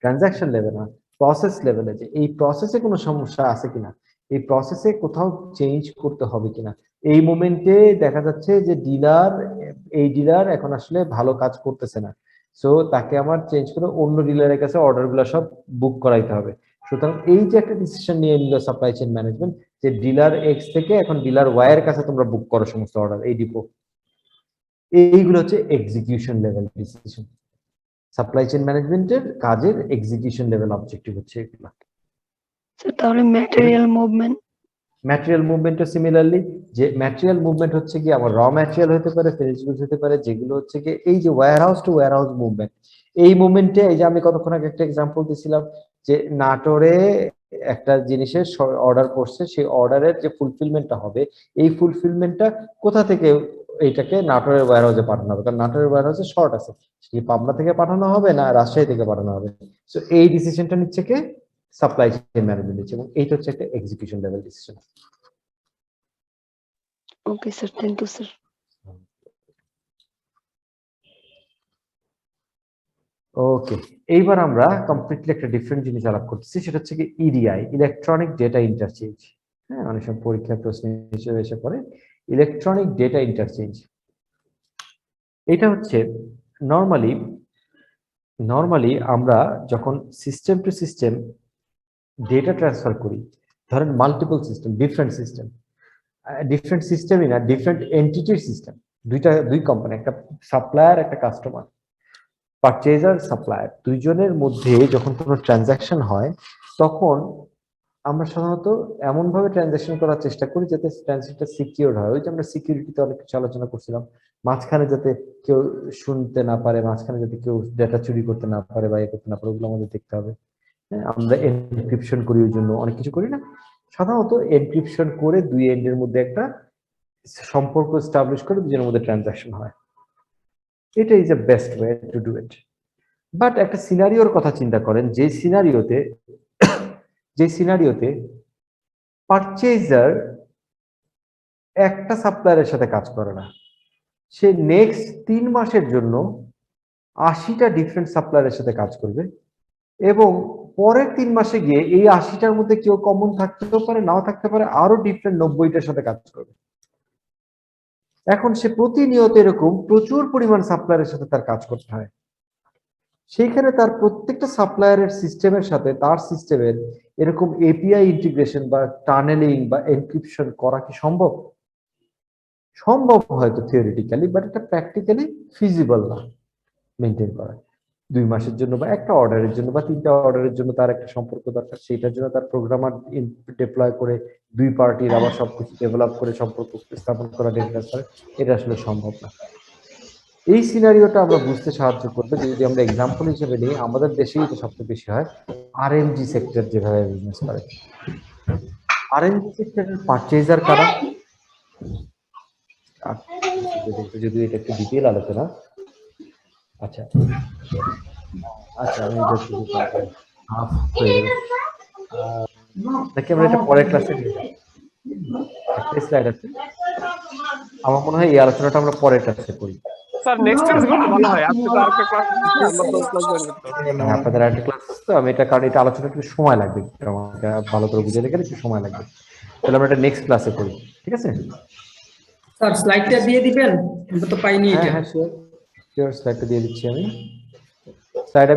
ট্রানজাকশন লেভেল না প্রসেস লেভেলে, যে এই প্রসেসে কোনো সমস্যা আছে কিনা, এই প্রসেসে কোথাও চেঞ্জ করতে হবে কিনা। এই মোমেন্টে দেখা যাচ্ছে যে ডিলার এখন আসলে ভালো কাজ করতেছে না, সো তাকে আমার চেঞ্জ করে অন্য ডিলারের কাছে অর্ডারগুলো সব বুক করাইতে হবে। সুতরাং এই যে একটা ডিসিশন নিয়ে নিল সাপ্লাই চেইন ম্যানেজমেন্ট, যে ডিলার এক্স থেকে এখন ডিলার ওয়াই এর কাছে তোমরা বুক করো সমস্ত অর্ডার এই ডিপো, এইগুলো হচ্ছে execution level decision. Supply chain ম্যানেজমেন্টের কাজের এক্সিকিউশন লেভেল অবজেক্টিভ হচ্ছে এগুলো। স্যার তাহলে ম্যাটেরিয়াল মুভমেন্টও সিমিলারলি, যে ম্যাটেরিয়াল মুভমেন্ট হচ্ছে কি আমার র ম্যাটেরিয়াল হতে পারে, ফিনিশ গুডস হতে পারে, যেগুলো হচ্ছে কি এই যে ওয়্যারহাউস টু ওয়্যারহাউস মুভমেন্ট, এই মুভমেন্টে এই যে আমি কতক্ষণ আগে একটা এক্সাম্পল দিছিলাম যে নাটোরে একটা জিনিসের অর্ডার করছে, সেই অর্ডারের যে ফুলফিলমেন্টটা হবে, এই ফুলফিলমেন্টটা কোথা থেকে এইটাকে নাটোরের ওয়্যারহাউসে পাঠানো হবে, কারণ নাটোরের ওয়্যারহাউসে শর্ট আছে, সেটি পাবনা থেকে পাঠানো হবে না রাজশাহী থেকে পাঠানো হবে। সো এই ডিসিশনটা নিচ্ছে কে, সাপ্লাই চেইন ম্যানেজমেন্ট নিচ্ছে, এবং এইটা হচ্ছে একটা execution level decision. Okay sir, thank you sir. Okay, এইবার আমরা কমপ্লিটলি একটা ডিফারেন্ট জিনিস আলাপ করতেছি, সেটা হচ্ছে কি ইডিআই, ইলেকট্রনিক ডেটা ইন্টারচেঞ্জ। হ্যাঁ, অনেক সময় পরীক্ষার প্রশ্ন হিসেবে এসে পড়ে ইলেকট্রনিক ডেটা ইন্টারচেঞ্জ। এটা হচ্ছে নর্মালি আমরা যখন system to system data transfer করি, ধরেন মাল্টিপল সিস্টেম, ডিফারেন্ট সিস্টেমই না, ডিফারেন্ট এন্টিটির সিস্টেম, দুই কোম্পানি, একটা সাপ্লায়ার একটা কাস্টমার, পারচেজার সাপ্লায়ার, দুইজনের মধ্যে যখন কোনো ট্রানজাকশন হয়, তখন আমরা সাধারণত এমন ভাবে ট্রানজাকশন করার চেষ্টা করি যাতে ট্রানজাকশনটা সিকিউর হয়। ওই যে আমরা সিকিউরিটিতে অনেক কিছু আলোচনা করছিলাম, মাঝখানে যাতে কেউ শুনতে না পারে, মাঝখানে যাতে কেউ ডেটা চুরি করতে না পারে বা করতে না পারে, ওগুলো আমাদের দেখতে হবে। হ্যাঁ, আমরা এনক্রিপশন করি, ওই জন্য অনেক কিছু করি না। সাধারণত এনক্রিপশন করে দুই এন্ডের মধ্যে একটা সম্পর্ক এস্টাবলিশ করে দুজনের মধ্যে ট্রানজাকশন হয়। এটা is the best way to do it. But একটা সিনারিওর কথা চিন্তা করেন, যে সিনারিওতে পারচেজার একটা সাপ্লায়ারের সাথে কাজ করে না, সে নেক্সট 3 মাসের জন্য 80টা ডিফারেন্ট সাপ্লায়ারের সাথে কাজ করবে, এবং পরের 3 মাসে গিয়ে এই 80টার মধ্যে কেউ কমন থাকতেও পারে, নাও থাকতে পারে, আরো ডিফারেন্ট 90টার সাথে কাজ করবে। এখন সে প্রতিনিয়ত এরকম প্রচুর পরিমাণ সাপ্লায়ারের সাথে তার কাজ করতে হয়। সেইখানে তার প্রত্যেকটা সাপ্লায়ারের সিস্টেমের সাথে তার সিস্টেমের এরকম এপিআই ইন্টিগ্রেশন বা টানেলিং বা এনক্রিপশন করা কি সম্ভব? সম্ভব হয়তো থিওরিটিক্যালি, বাট এটা প্র্যাকটিক্যালি ফিজিবল না মেনটেন করা। 2 মাসের জন্য বা একটা অর্ডারের জন্য বা 3টা অর্ডারের জন্য তার একটা সম্পর্ক দরকার, সেইটার জন্য তার প্রোগ্রামার ডিপ্লয় করে 2 পার্টির আবার সবকিছু ডেভেলপ করে সম্পর্ক স্থাপন করা, ডেটা করে, এটা আসলে সম্ভব না। এই সিনারিওটা আমরা বুঝতে সাহায্য করবে যদি আমরা এক্সাম্পল হিসেবে নিই, আমাদের দেশেই এটা সবচেয়ে বেশি হয়, আরএমজি সেক্টর যেভাবে বিজনেস করে। আরএমজি সেক্টরের পারচেজার কারা? যদি এটা একটু ডিটেইল আলোচনা। আচ্ছা আমি হাফ হয়ে যাবে নাকি আমরা এটা পরের ক্লাসে নিয়ে যাবো? একটা স্লাইড আছে, আমার মনে হয় এই আলোচনাটা আমরা পরের ক্লাসে করি। স্যার নেক্সট ক্লাস করলে ভালো হয়। আপনি তো আরেকটা ক্লাস আমরা তো ক্লাস জয়েন করতে হবে। আপনাদের আরেকটা ক্লাস তো আমি এটা, কারণ এটা আলোচনা একটু সময় লাগবে, আমাকে ভালো করে বুঝে গেলে একটু সময় লাগবে, তাহলে আমরা এটা নেক্সট ক্লাসে করি, ঠিক আছে? স্যার স্লাইডটা দিয়ে দিবেন, আমরা তো পাইনি এটা। হ্যাঁ শিওর স্লাইডটা দিয়ে দিচ্ছি আমি। স্লাইড